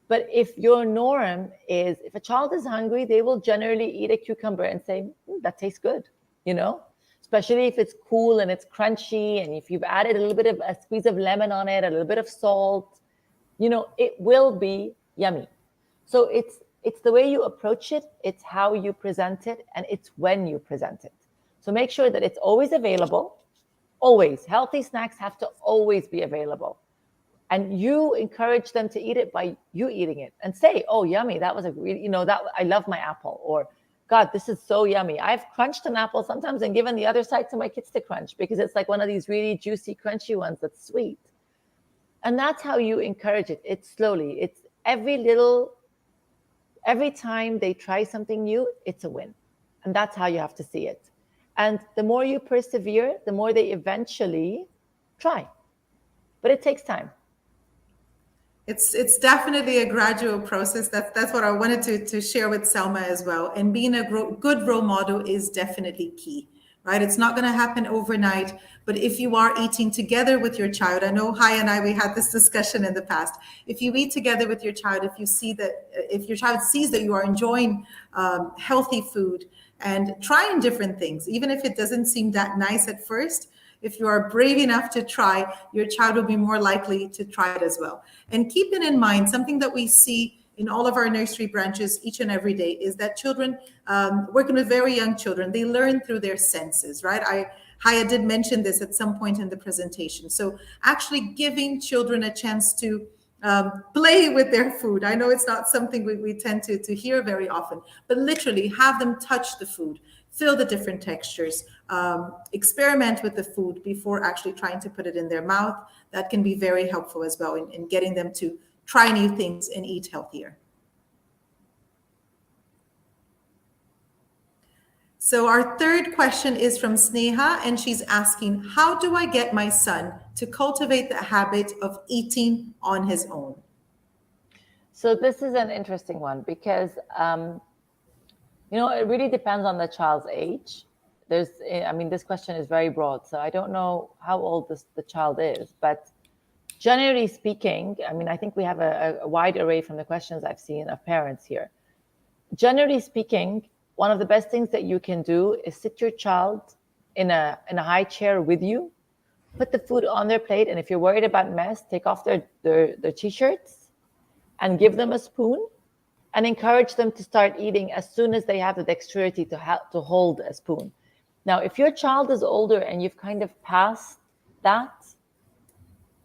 But if your norm is, if a child is hungry, they will generally eat a cucumber and say, that tastes good, especially if it's cool and it's crunchy. And if you've added a little bit of a squeeze of lemon on it, a little bit of salt, it will be yummy. So it's the way you approach it, it's how you present it, and it's when you present it. So make sure that it's always available, always. Healthy snacks have to always be available. And you encourage them to eat it by you eating it and say, oh, yummy. That was a really, that I love my apple. Or, God, this is so yummy. I've crunched an apple sometimes and given the other side to my kids to crunch because it's like one of these really juicy, crunchy ones that's sweet. And that's how you encourage it. It's slowly. It's every time they try something new, it's a win. And that's how you have to see it. And the more you persevere, the more they eventually try. But it takes time. It's definitely a gradual process. That's what I wanted to share with Selma as well. And being a good role model is definitely key, right? It's not going to happen overnight, but if you are eating together with your child, I know Haya and we had this discussion in the past. If you eat together with your child, if your child sees that you are enjoying healthy food and trying different things, even if it doesn't seem that nice at first, if you are brave enough to try, your child will be more likely to try it as well. And keeping in mind, something that we see in all of our nursery branches each and every day is that children, working with very young children, they learn through their senses, right? Haya did mention this at some point in the presentation. So actually giving children a chance to play with their food. I know it's not something we tend to hear very often, but literally have them touch the food, feel the different textures, experiment with the food before actually trying to put it in their mouth. That can be very helpful as well in getting them to try new things and eat healthier. So our third question is from Sneha, and she's asking, how do I get my son to cultivate the habit of eating on his own? So this is an interesting one because, it really depends on the child's age. This question is very broad, so I don't know how old the child is, but generally speaking, I think we have a wide array from the questions I've seen of parents here. Generally speaking, one of the best things that you can do is sit your child in a high chair with you, put the food on their plate, and if you're worried about mess, take off their t-shirts and give them a spoon and encourage them to start eating as soon as they have the dexterity to hold a spoon. Now, if your child is older and you've kind of passed that,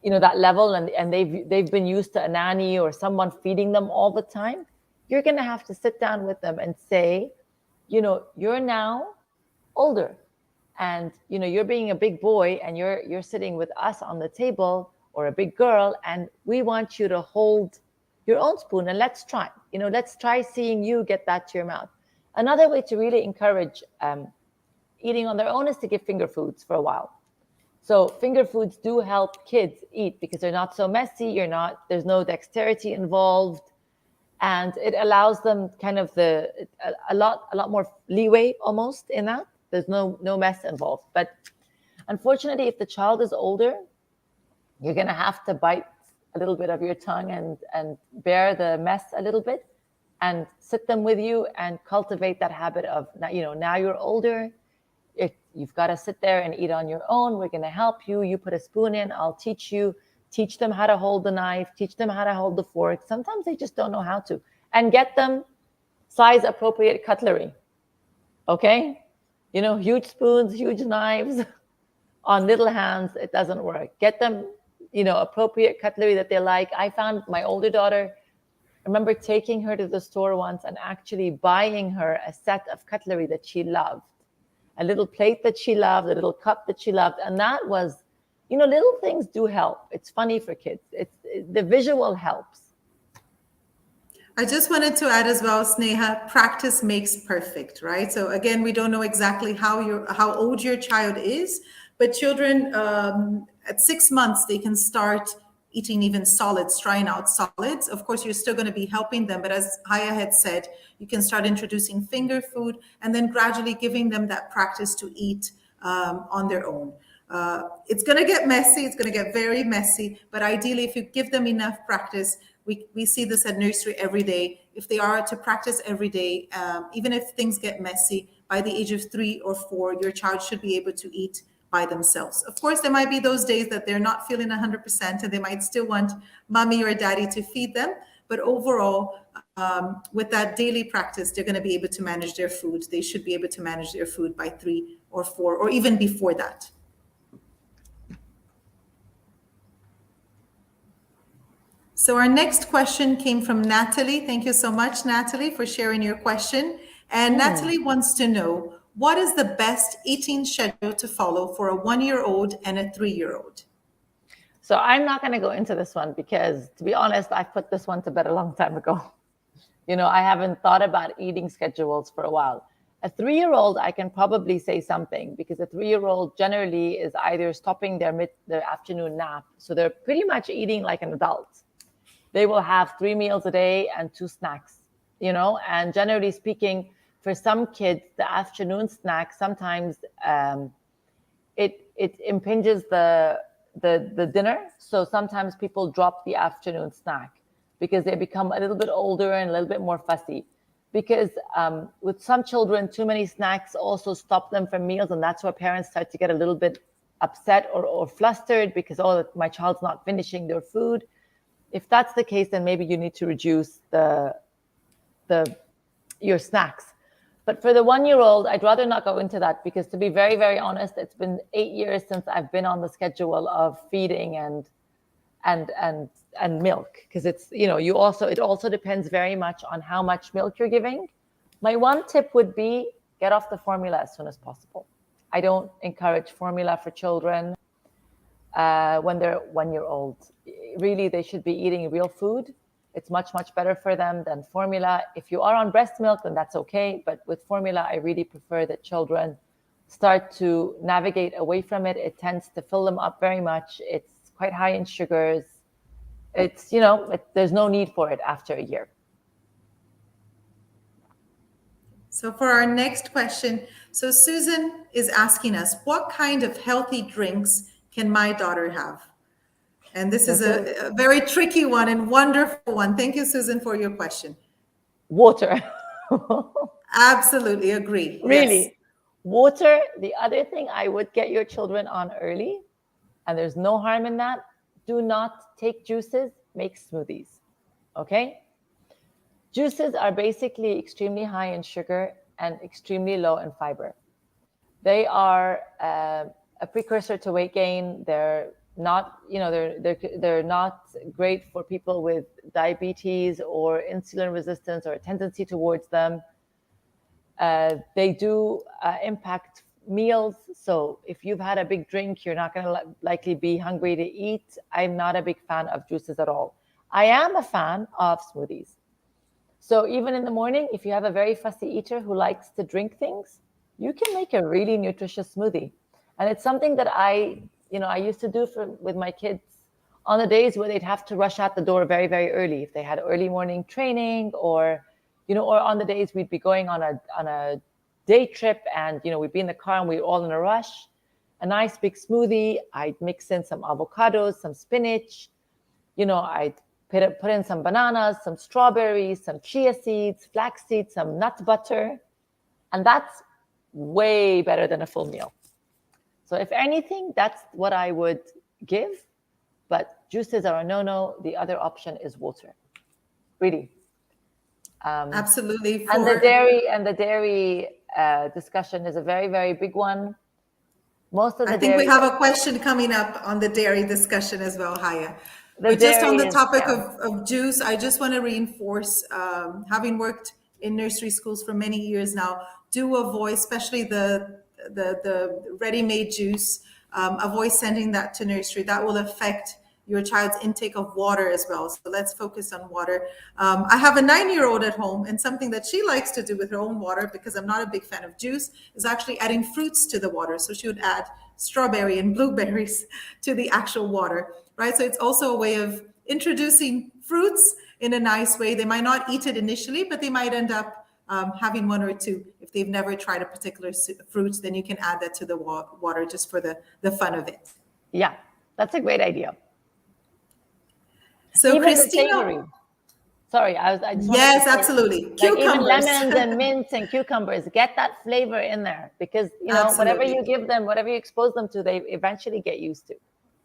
that level, and they've been used to a nanny or someone feeding them all the time, you're going to have to sit down with them and say, you're now older, and you're being a big boy, and you're sitting with us on the table, or a big girl, and we want you to hold your own spoon, and let's try seeing you get that to your mouth. Another way to really encourage eating on their own is to give finger foods for a while. So finger foods do help kids eat because they're not so messy. There's no dexterity involved, and it allows them kind of a lot more leeway almost in that. There's no mess involved. But unfortunately, if the child is older, you're going to have to bite a little bit of your tongue and bear the mess a little bit, and sit them with you and cultivate that habit of, now you're older. You've got to sit there and eat on your own. We're going to help you. You put a spoon in, I'll teach you. Teach them how to hold the knife. Teach them how to hold the fork. Sometimes they just don't know how to. And get them size appropriate cutlery. Okay? Huge spoons, huge knives on little hands, it doesn't work. Get them, appropriate cutlery that they like. I found my older daughter, I remember taking her to the store once and actually buying her a set of cutlery that she loved, a little plate that she loved, a little cup that she loved. And that was, little things do help. It's funny for kids. The visual helps. I just wanted to add as well, Sneha, practice makes perfect, right? So again, we don't know exactly how old your child is, but children at 6 months they can start eating even solids, trying out solids. Of course, you're still going to be helping them, but as Haya had said, you can start introducing finger food and then gradually giving them that practice to eat on their own. It's going to get messy. It's going to get very messy. But ideally, if you give them enough practice, we see this at nursery every day. If they are to practice every day, even if things get messy, by the age of 3 or 4, your child should be able to eat by themselves. Of course, there might be those days that they're not feeling 100% and they might still want mommy or daddy to feed them. But overall, with that daily practice, they're going to be able to manage their food. They should be able to manage their food by 3 or 4, or even before that. So our next question came from Natalie. Thank you so much, Natalie, for sharing your question. And Natalie wants to know, what is the best eating schedule to follow for a 1-year-old and a 3-year-old? So I'm not going to go into this one because, to be honest, I put this one to bed a long time ago. I haven't thought about eating schedules for a while. A 3-year-old, I can probably say something because a 3-year-old generally is either stopping their afternoon nap. So they're pretty much eating like an adult. They will have 3 meals a day and 2 snacks, and generally speaking, for some kids, the afternoon snack sometimes it impinges the dinner. So sometimes people drop the afternoon snack because they become a little bit older and a little bit more fussy. Because with some children, too many snacks also stop them from meals, and that's where parents start to get a little bit upset or flustered because, oh, my child's not finishing their food. If that's the case, then maybe you need to reduce your snacks. But for the 1-year-old, I'd rather not go into that because, to be very, very honest, it's been 8 years since I've been on the schedule of feeding and milk, because it's, it also depends very much on how much milk you're giving. My one tip would be get off the formula as soon as possible. I don't encourage formula for children when they're 1-year-old. Really, they should be eating real food. It's much, much better for them than formula. If you are on breast milk, then that's okay. But with formula, I really prefer that children start to navigate away from it. It tends to fill them up very much. It's quite high in sugars. It's, there's no need for it after a year. So for our next question, so Susan is asking us, what kind of healthy drinks can my daughter have? And this is a very tricky one and wonderful one. Thank you, Susan, for your question. Water. Absolutely agree. Really? Yes. Water. The other thing I would get your children on early, and there's no harm in that, do not take juices, make smoothies. Okay? Juices are basically extremely high in sugar and extremely low in fiber. They are a precursor to weight gain. They're not, they're not great for people with diabetes or insulin resistance or a tendency towards them. They do impact meals. So if you've had a big drink, you're not going to likely be hungry to eat. I'm not a big fan of juices at all. I am a fan of smoothies. So even in the morning, if you have a very fussy eater who likes to drink things, you can make a really nutritious smoothie. And it's something that I used to do with my kids on the days where they'd have to rush out the door very, very early. If they had early morning training or on the days we'd be going on a day trip and, we'd be in the car and we were all in a rush. A nice big smoothie. I'd mix in some avocados, some spinach. I'd put in some bananas, some strawberries, some chia seeds, flax seeds, some nut butter. And that's way better than a full meal. So if anything, that's what I would give. But juices are a no-no. The other option is water. Really. Absolutely. And the dairy discussion is a very, very big one. Most of the I think we dairy, have a question coming up on the dairy discussion as well, Haya. the But just on dairy the is, topic yeah. of juice, I just want to reinforce, having worked in nursery schools for many years now, do avoid, especially the ready-made juice, avoid sending that to nursery. That will affect your child's intake of water as well. So let's focus on water. I have a 9-year-old at home, and something that she likes to do with her own water, because I'm not a big fan of juice, is actually adding fruits to the water. So she would add strawberry and blueberries to the actual water, right? So it's also a way of introducing fruits in a nice way. They might not eat it initially, but they might end up having one or two. If they've never tried a particular fruit, then you can add that to the water just for the fun of it. Yeah, that's a great idea. So Even the Christina, savory. Sorry, I just wanted to yes, say, absolutely. like even Cucumbers. lemons and mints and cucumbers, get that flavor in there, because whatever Absolutely. you give them, whatever you expose them to, they eventually get used to.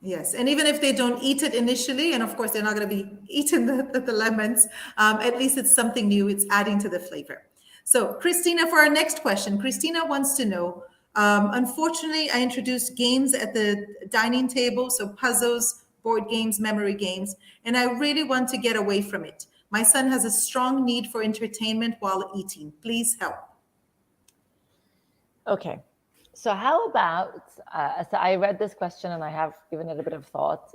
Yes, and even if they don't eat it initially, and of course they're not going to be eating the lemons, at least it's something new. It's adding to the flavor. So, Christina, for our next question, Christina wants to know. Unfortunately, I introduced games at the dining table, so puzzles, board games, memory games, and I really want to get away from it. My son has a strong need for entertainment while eating. Please help. Okay, so how about, so I read this question and I have given it a bit of thought.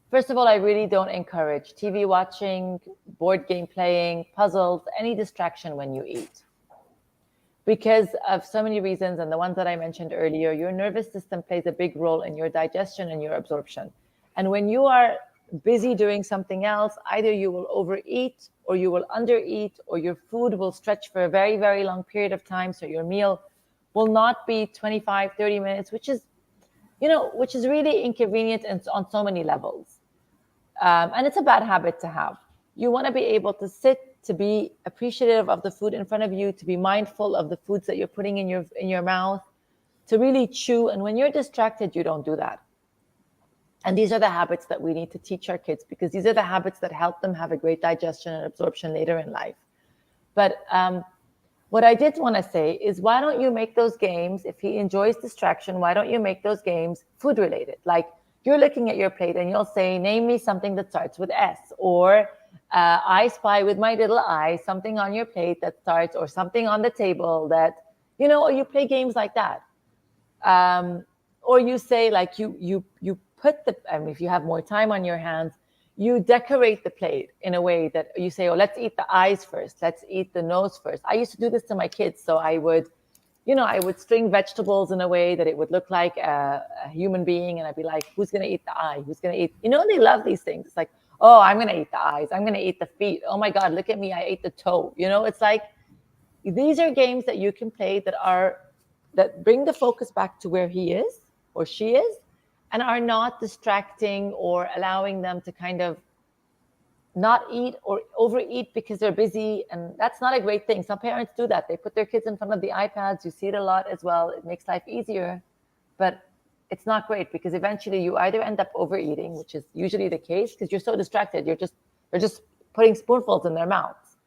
First of all, I really don't encourage TV watching, board game playing, puzzles, any distraction when you eat, because of so many reasons. And the ones that I mentioned earlier, your nervous system plays a big role in your digestion and your absorption. And when you are busy doing something else, either you will overeat or you will undereat, or your food will stretch for a very, very long period of time. So your meal will not be 25, 30 minutes, which is really inconvenient and on so many levels. And it's a bad habit to have. You want to be able to sit, to be appreciative of the food in front of you, to be mindful of the foods that you're putting in your mouth, to really chew. And when you're distracted, you don't do that. And these are the habits that we need to teach our kids, because these are the habits that help them have a great digestion and absorption later in life. But what I did want to say is, why don't you make those games, if he enjoys distraction, why don't you make those games food related? Like, you're looking at your plate and you'll say, name me something that starts with S, or I spy with my little eye something on your plate that starts, or something on the table that, or you play games like that. Or you say, like, you put if you have more time on your hands, you decorate the plate in a way that you say, oh, let's eat the eyes first, let's eat the nose first. I used to do this to my kids. So I would string vegetables in a way that it would look like a human being. And I'd be like, who's going to eat the eye? Who's going to eat? They love these things. It's like, oh, I'm going to eat the eyes. I'm going to eat the feet. Oh my God, look at me. I ate the toe. It's like, these are games that you can play that bring the focus back to where he is or she is, and are not distracting or allowing them to kind of not eat or overeat because they're busy. And that's not a great thing. Some parents do that. They put their kids in front of the iPads. You see it a lot as well. It makes life easier, but it's not great, because eventually you either end up overeating, which is usually the case because you're so distracted. They're just putting spoonfuls in their mouths.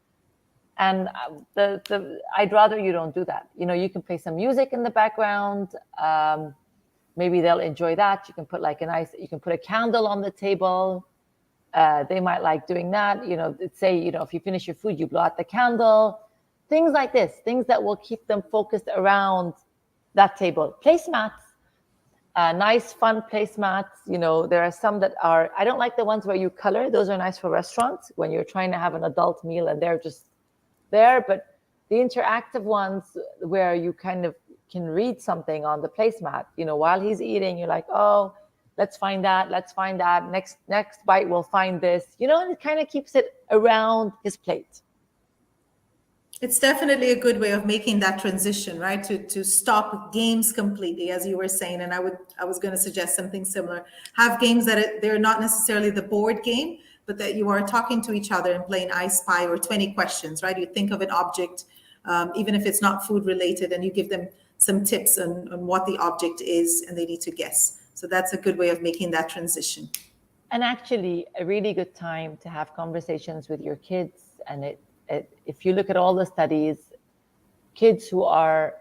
And I'd rather you don't do that. You can play some music in the background. Maybe they'll enjoy that. You can put you can put a candle on the table. They might like doing that. Say, if you finish your food, you blow out the candle. Things like this, things that will keep them focused around that table. Placemats, nice, fun placemats. There are some that are, I don't like the ones where you color. Those are nice for restaurants when you're trying to have an adult meal and they're just there. But the interactive ones where you kind of can read something on the placemat, while he's eating, you're like, oh, let's find that. Next bite, we'll find this, and it kind of keeps it around his plate. It's definitely a good way of making that transition, right? To stop games completely, as you were saying. And I was going to suggest something similar. Have games that they're not necessarily the board game, but that you are talking to each other and playing I Spy or 20 questions, right? You think of an object, even if it's not food related, and you give them some tips on what the object is, and they need to guess. So that's a good way of making that transition. And actually, a really good time to have conversations with your kids, and if you look at all the studies, kids who are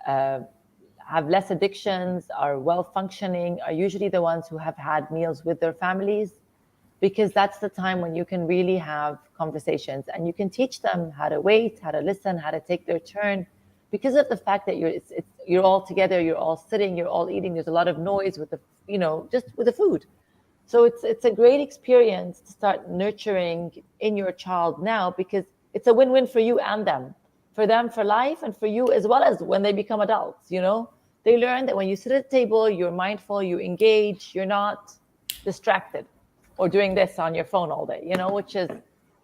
have less addictions, are well functioning, are usually the ones who have had meals with their families, because that's the time when you can really have conversations and you can teach them how to wait, how to listen, how to take their turn. Because of the fact that you're all together, you're all sitting, you're all eating. There's a lot of noise with the, just with the food. So it's a great experience to start nurturing in your child now, because it's a win-win for you and them, for them for life, and for you as well as when they become adults. They learn that when you sit at the table, you're mindful, you engage, you're not distracted or doing this on your phone all day, which is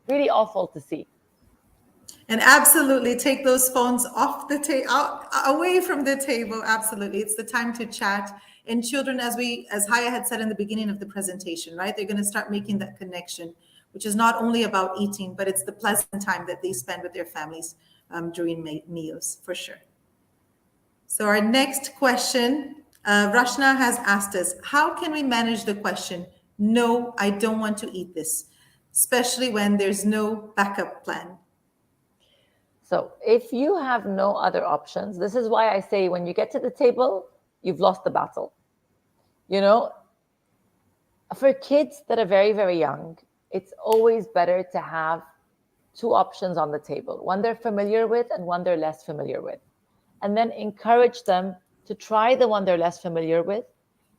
really awful to see. And absolutely take those phones off the table, away from the table. Absolutely. It's the time to chat. And children, as Haya had said in the beginning of the presentation, right? They're going to start making that connection, which is not only about eating, but it's the pleasant time that they spend with their families during meals, for sure. So our next question, Rashna has asked us, how can we manage the question, no, I don't want to eat this, especially when there's no backup plan? So if you have no other options, this is why I say when you get to the table, you've lost the battle. For kids that are very, very young, it's always better to have two options on the table, one they're familiar with and one they're less familiar with. And then encourage them to try the one they're less familiar with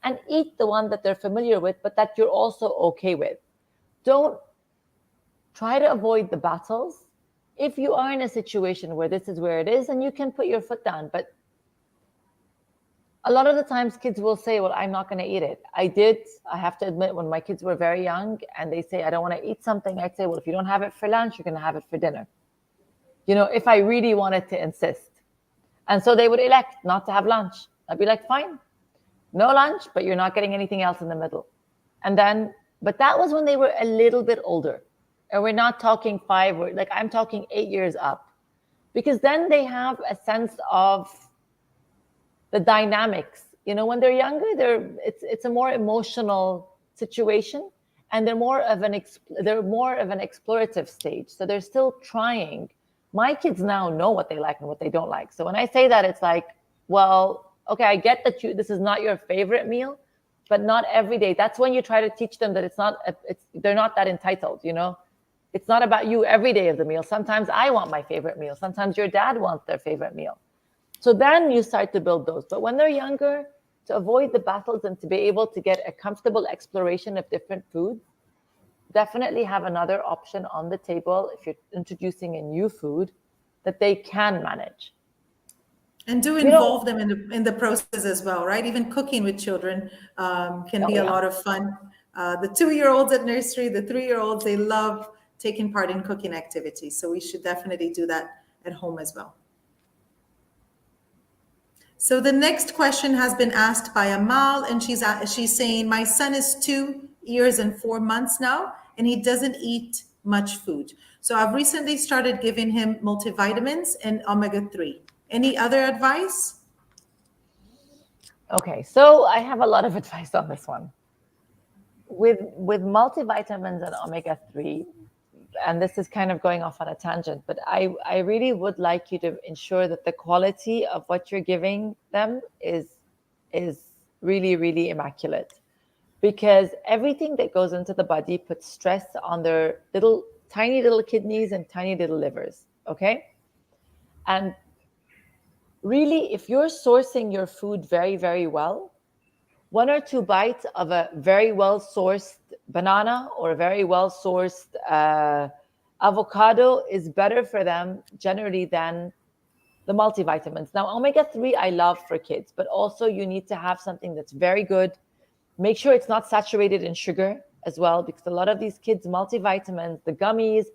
and eat the one that they're familiar with, but that you're also okay with. Don't try to avoid the battles. If you are in a situation where this is where it is, then you can put your foot down. But a lot of the times kids will say, well, I'm not going to eat it. I have to admit, when my kids were very young and they say, I don't want to eat something, I'd say, well, if you don't have it for lunch, you're going to have it for dinner. If I really wanted to insist. And so they would elect not to have lunch. I'd be like, fine, no lunch, but you're not getting anything else in the middle. But that was when they were a little bit older. And we're not talking 5, I'm talking 8 years up. Because then they have a sense of the dynamics. When they're younger, it's a more emotional situation, and they're more of an explorative stage. So they're still trying. My kids now know what they like and what they don't like. So when I say that, it's like, well, okay, I get that this is not your favorite meal, but not every day. That's when you try to teach them that they're not that entitled. It's not about you every day of the meal. Sometimes I want my favorite meal. Sometimes your dad wants their favorite meal. So then you start to build those. But when they're younger, to avoid the battles and to be able to get a comfortable exploration of different foods, definitely have another option on the table if you're introducing a new food that they can manage. And do involve them in the process as well, right? Even cooking with children can be a lot of fun. The 2-year-olds at nursery, the 3-year-olds, they love taking part in cooking activities. So we should definitely do that at home as well. So the next question has been asked by Amal, and she's saying, my son is 2 years and 4 months now, and he doesn't eat much food. So I've recently started giving him multivitamins and omega-3. Any other advice? Okay, so I have a lot of advice on this one. With multivitamins and omega-3, and this is kind of going off on a tangent, but I really would like you to ensure that the quality of what you're giving them is really, really immaculate, because everything that goes into the body puts stress on their tiny little kidneys and tiny little livers, okay? And really, if you're sourcing your food very, very well, 1 or 2 bites of a very well-sourced banana or a very well-sourced avocado is better for them generally than the multivitamins. Now, omega-3 I love for kids, but also you need to have something that's very good. Make sure it's not saturated in sugar as well, because a lot of these kids' multivitamins, the gummies,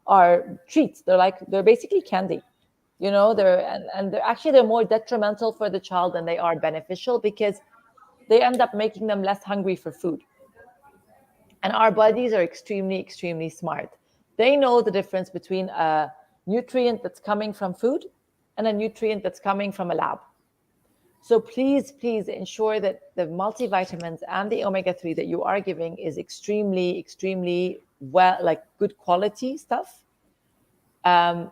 are treats. They're basically candy. They're more detrimental for the child than they are beneficial, because they end up making them less hungry for food. And our bodies are extremely, extremely smart. They know the difference between a nutrient that's coming from food and a nutrient that's coming from a lab. So please, please ensure that the multivitamins and the omega-3 that you are giving is extremely, extremely good quality stuff. And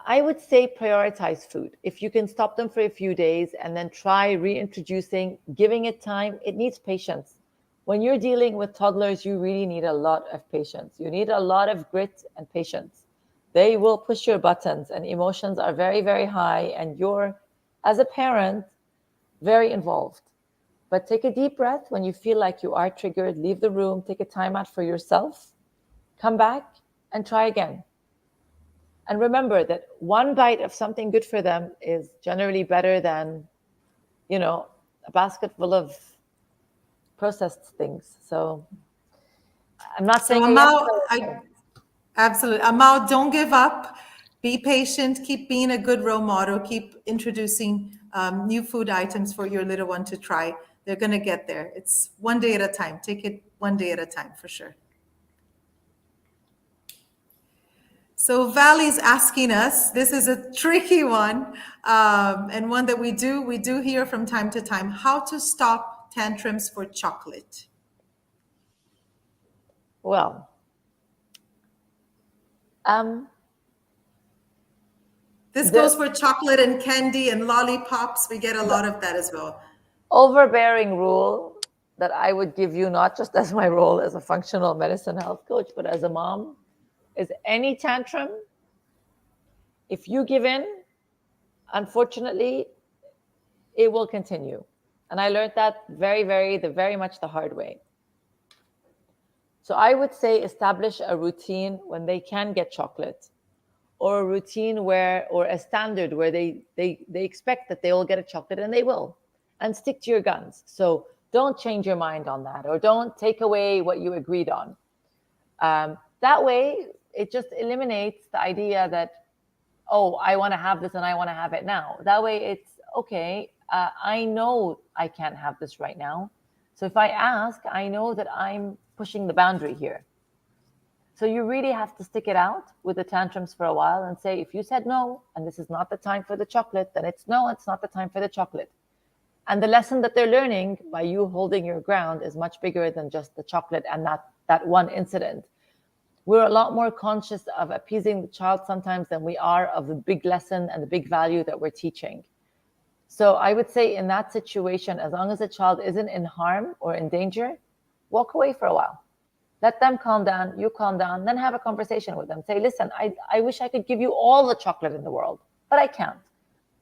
I would say prioritize food. If you can stop them for a few days and then try reintroducing, giving it time, it needs patience. When you're dealing with toddlers, you really need a lot of patience. You need a lot of grit and patience. They will push your buttons, and emotions are very, very high. And you're, as a parent, very involved. But take a deep breath when you feel like you are triggered, leave the room, take a time out for yourself, come back and try again. And remember that one bite of something good for them is generally better than, a basket full of processed things. So I'm not So saying a yes. absolutely. Amal, don't give up. Be patient. Keep being a good role model. Keep introducing new food items for your little one to try. They're going to get there. It's one day at a time. Take it one day at a time for sure. So Valley's asking us, this is a tricky one, and one that we do hear from time to time, how to stop tantrums for chocolate. Well, This the goes for chocolate and candy and lollipops. We get a lot of that as well. overbearing rule that I would give you, not just as my role as a functional medicine health coach, but as a mom, is any tantrum, if you give in, unfortunately, it will continue. And I learned that very much the hard way. So I would say establish a routine when they can get chocolate, or a routine or a standard where they expect that they will get a chocolate, and they will, and stick to your guns. So don't change your mind on that, or don't take away what you agreed on. That way, it just eliminates the idea that, oh, I want to have this and I want to have it now. That way it's okay. I know I can't have this right now. So if I ask, I know that I'm pushing the boundary here. So you really have to stick it out with the tantrums for a while and say, if you said no, and this is not the time for the chocolate, then it's no, it's not the time for the chocolate. And the lesson that they're learning by you holding your ground is much bigger than just the chocolate and that one incident. We're a lot more conscious of appeasing the child sometimes than we are of the big lesson and the big value that we're teaching. So I would say in that situation, as long as the child isn't in harm or in danger, walk away for a while. Let them calm down, you calm down, then have a conversation with them. Say, listen, I wish I could give you all the chocolate in the world, but I can't.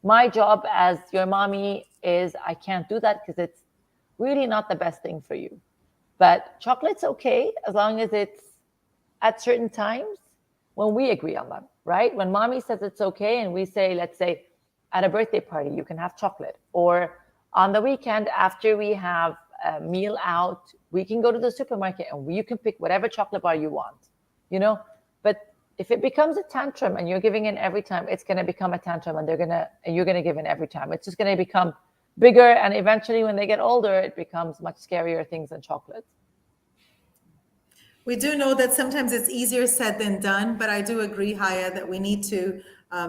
My job as your mommy is I can't do that because it's really not the best thing for you. But chocolate's okay as long as it's at certain times when we agree on them, right? When mommy says it's okay and we say, let's say at a birthday party, you can have chocolate, or on the weekend after we have a meal out, we can go to the supermarket and you can pick whatever chocolate bar you want, But if it becomes a tantrum and you're giving in every time, it's going to become a tantrum, and you're going to give in every time. It's just going to become bigger, and eventually when they get older, it becomes much scarier things than chocolate. We do know that sometimes it's easier said than done, but I do agree, Haya, that we need to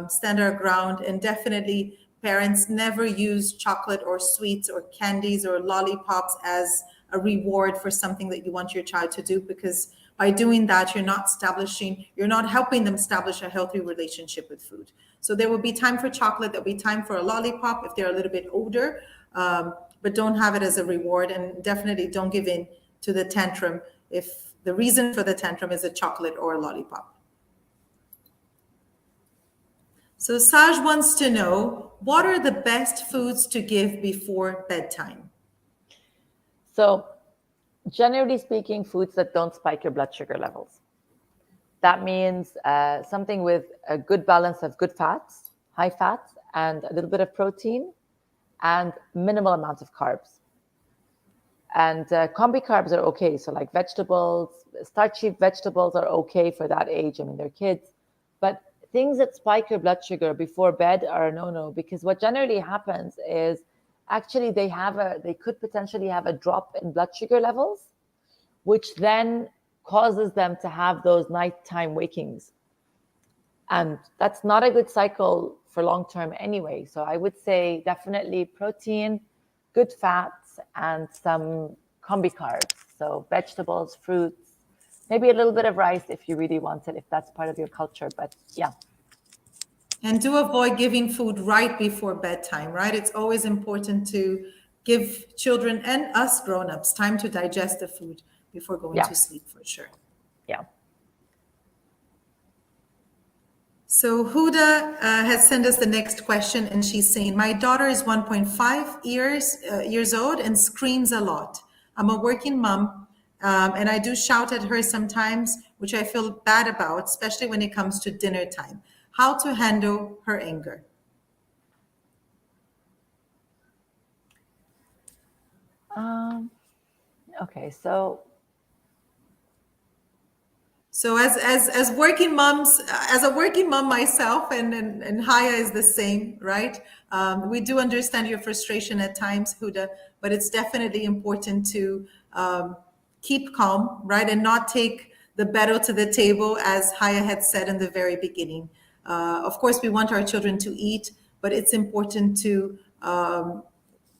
stand our ground, and definitely parents never use chocolate or sweets or candies or lollipops as a reward for something that you want your child to do, because by doing that, you're not helping them establish a healthy relationship with food. So there will be time for chocolate, there'll be time for a lollipop if they're a little bit older, but don't have it as a reward, and definitely don't give in to the tantrum if the reason for the tantrum is a chocolate or a lollipop. So Saj wants to know, what are the best foods to give before bedtime? So generally speaking, foods that don't spike your blood sugar levels. That means something with a good balance of good fats, high fats, and a little bit of protein, and minimal amounts of carbs. And combi carbs are okay. So like vegetables, starchy vegetables are okay for that age. I mean, they're kids. But things that spike your blood sugar before bed are a no-no, because what generally happens is actually they could potentially have a drop in blood sugar levels, which then causes them to have those nighttime wakings. And that's not a good cycle for long-term anyway. So I would say definitely protein, good fats, and some combi carbs. So vegetables, fruits, Maybe a little bit of rice if you really want it, if that's part of your culture. But yeah. And do avoid giving food right before bedtime, right? It's always important to give children and us grown-ups time to digest the food before going Yeah. to sleep, for sure. Yeah. So Huda has sent us the next question, and she's saying, my daughter is 1.5 years old and screams a lot. I'm a working mom, and I do shout at her sometimes, which I feel bad about, especially when it comes to dinner time. How to handle her anger? Okay, so as working moms, as a working mom myself, and Haya is the same, right? We do understand your frustration at times, Huda, but it's definitely important to keep calm, right, and not take the battle to the table, as Haya had said in the very beginning. Of course, we want our children to eat, but it's important to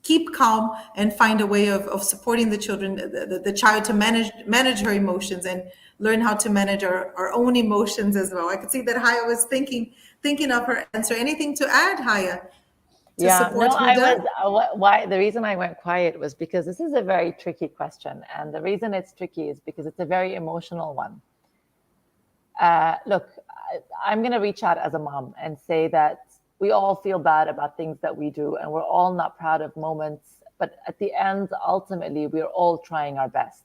keep calm and find a way of supporting the children, the child to manage her emotions and learn how to manage our own emotions as well. I could see that Haya was thinking of her answer. Anything to add, Haya, to yeah, no, support I was, Huda? why the reason I went quiet was because this is a very tricky question. And the reason it's tricky is because it's a very emotional one. Look, I'm going to reach out as a mom and say that we all feel bad about things that we do, and we're all not proud of moments. But at the end, ultimately, we're all trying our best.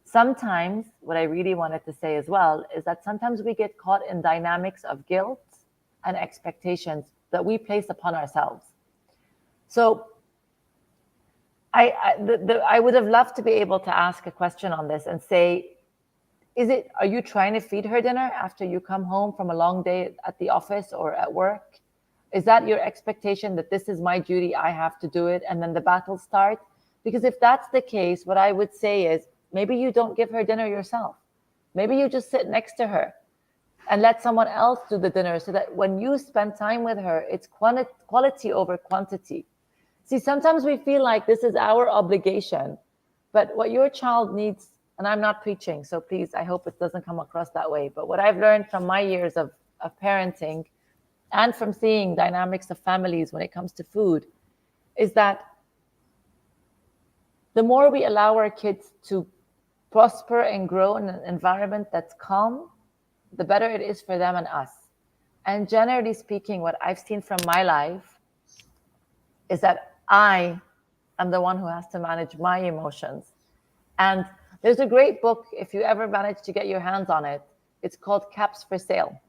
Sometimes, what I really wanted to say as well is that sometimes we get caught in dynamics of guilt and expectations that we place upon ourselves. So I would have loved to be able to ask a question on this and say, are you trying to feed her dinner after you come home from a long day at the office or at work? Is that your expectation, that this is my duty, I have to do it, and then the battle starts? Because if that's the case, what I would say is maybe you don't give her dinner yourself. Maybe you just sit next to her and let someone else do the dinner, so that when you spend time with her, it's quality over quantity. See, sometimes we feel like this is our obligation, but what your child needs, and I'm not preaching, so please, I hope it doesn't come across that way, but what I've learned from my years of parenting and from seeing dynamics of families when it comes to food is that the more we allow our kids to prosper and grow in an environment that's calm, the better it is for them and us. And generally speaking, what I've seen from my life is that I am the one who has to manage my emotions. And there's a great book, if you ever manage to get your hands on it, it's called Caps for Sale.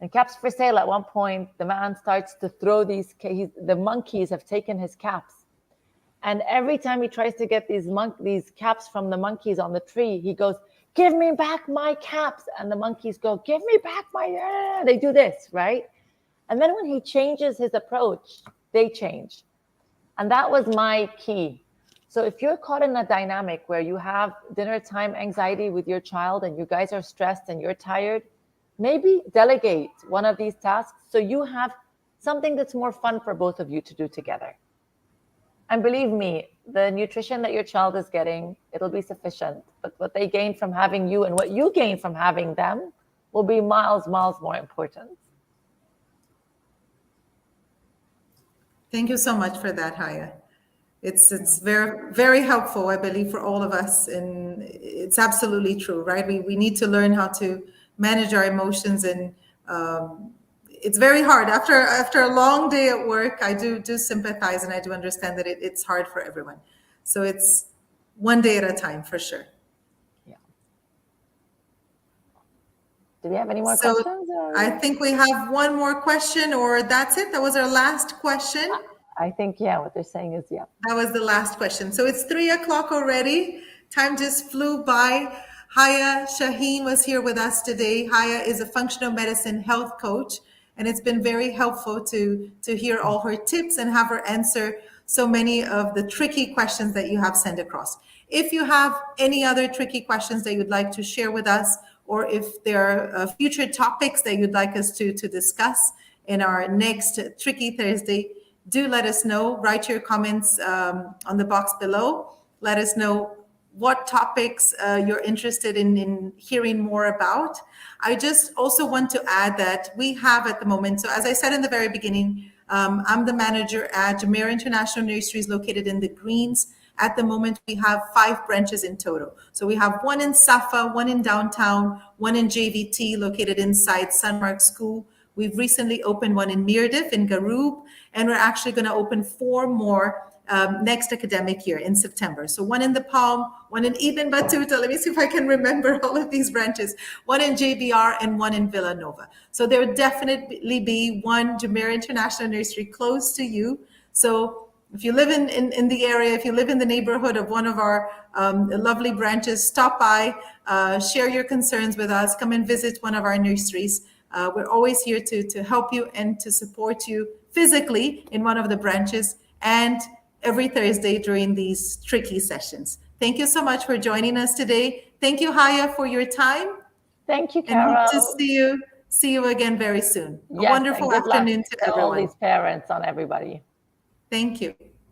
And Caps for Sale, at one point, the man starts to throw the monkeys have taken his caps. And every time he tries to get these caps from the monkeys on the tree, he goes, give me back my caps. And the monkeys go, give me back my, they do this, right? And then when he changes his approach, they change. And that was my key. So if you're caught in a dynamic where you have dinner time anxiety with your child and you guys are stressed and you're tired, maybe delegate one of these tasks so you have something that's more fun for both of you to do together. And believe me, the nutrition that your child is getting, it'll be sufficient. But what they gain from having you and what you gain from having them will be miles more important. Thank you so much for that, Haya. It's very helpful, I believe, for all of us, and it's absolutely true, right? We need to learn how to manage our emotions, and it's very hard after a long day at work. I do sympathize, and I do understand that it's hard for everyone. So it's one day at a time, for sure. Yeah. Do we have any more So questions? I think we have one more question, or that's it. That was our last question. I think, yeah, what they're saying is, yeah. That was the last question. So it's 3 o'clock already. Time just flew by. Haya Shahin was here with us today. Haya is a functional medicine health coach, and it's been very helpful to hear all her tips and have her answer so many of the tricky questions that you have sent across. If you have any other tricky questions that you'd like to share with us, or if there are future topics that you'd like us to discuss in our next Tricky Thursday, do let us know. Write your comments on the box below. Let us know what topics you're interested in hearing more about. I just also want to add that we have at the moment, so as I said in the very beginning, I'm the manager at Jumeirah International Nurseries located in the Greens. At the moment, we have 5 branches in total. So we have one in Safa, one in downtown, one in JVT located inside Sunmark School. We've recently opened one in Mirdif in Garoob, and we're actually going to open 4 more next academic year in September. So one in the Palm, one in Ibn Battuta. Let me see if I can remember all of these branches. One in JBR and one in Villanova. So there will definitely be one Jumeirah International Nursery close to you. So if you live in the area, if you live in the neighborhood of one of our lovely branches, stop by, share your concerns with us, come and visit one of our nurseries. We're always here to help you and to support you physically in one of the branches, and every Thursday during these tricky sessions. Thank you so much for joining us today. Thank you, Haya, for your time. Thank you, And hope Carol. to see you again very soon. Yes, A wonderful afternoon to everyone. All these parents, on everybody. Thank you.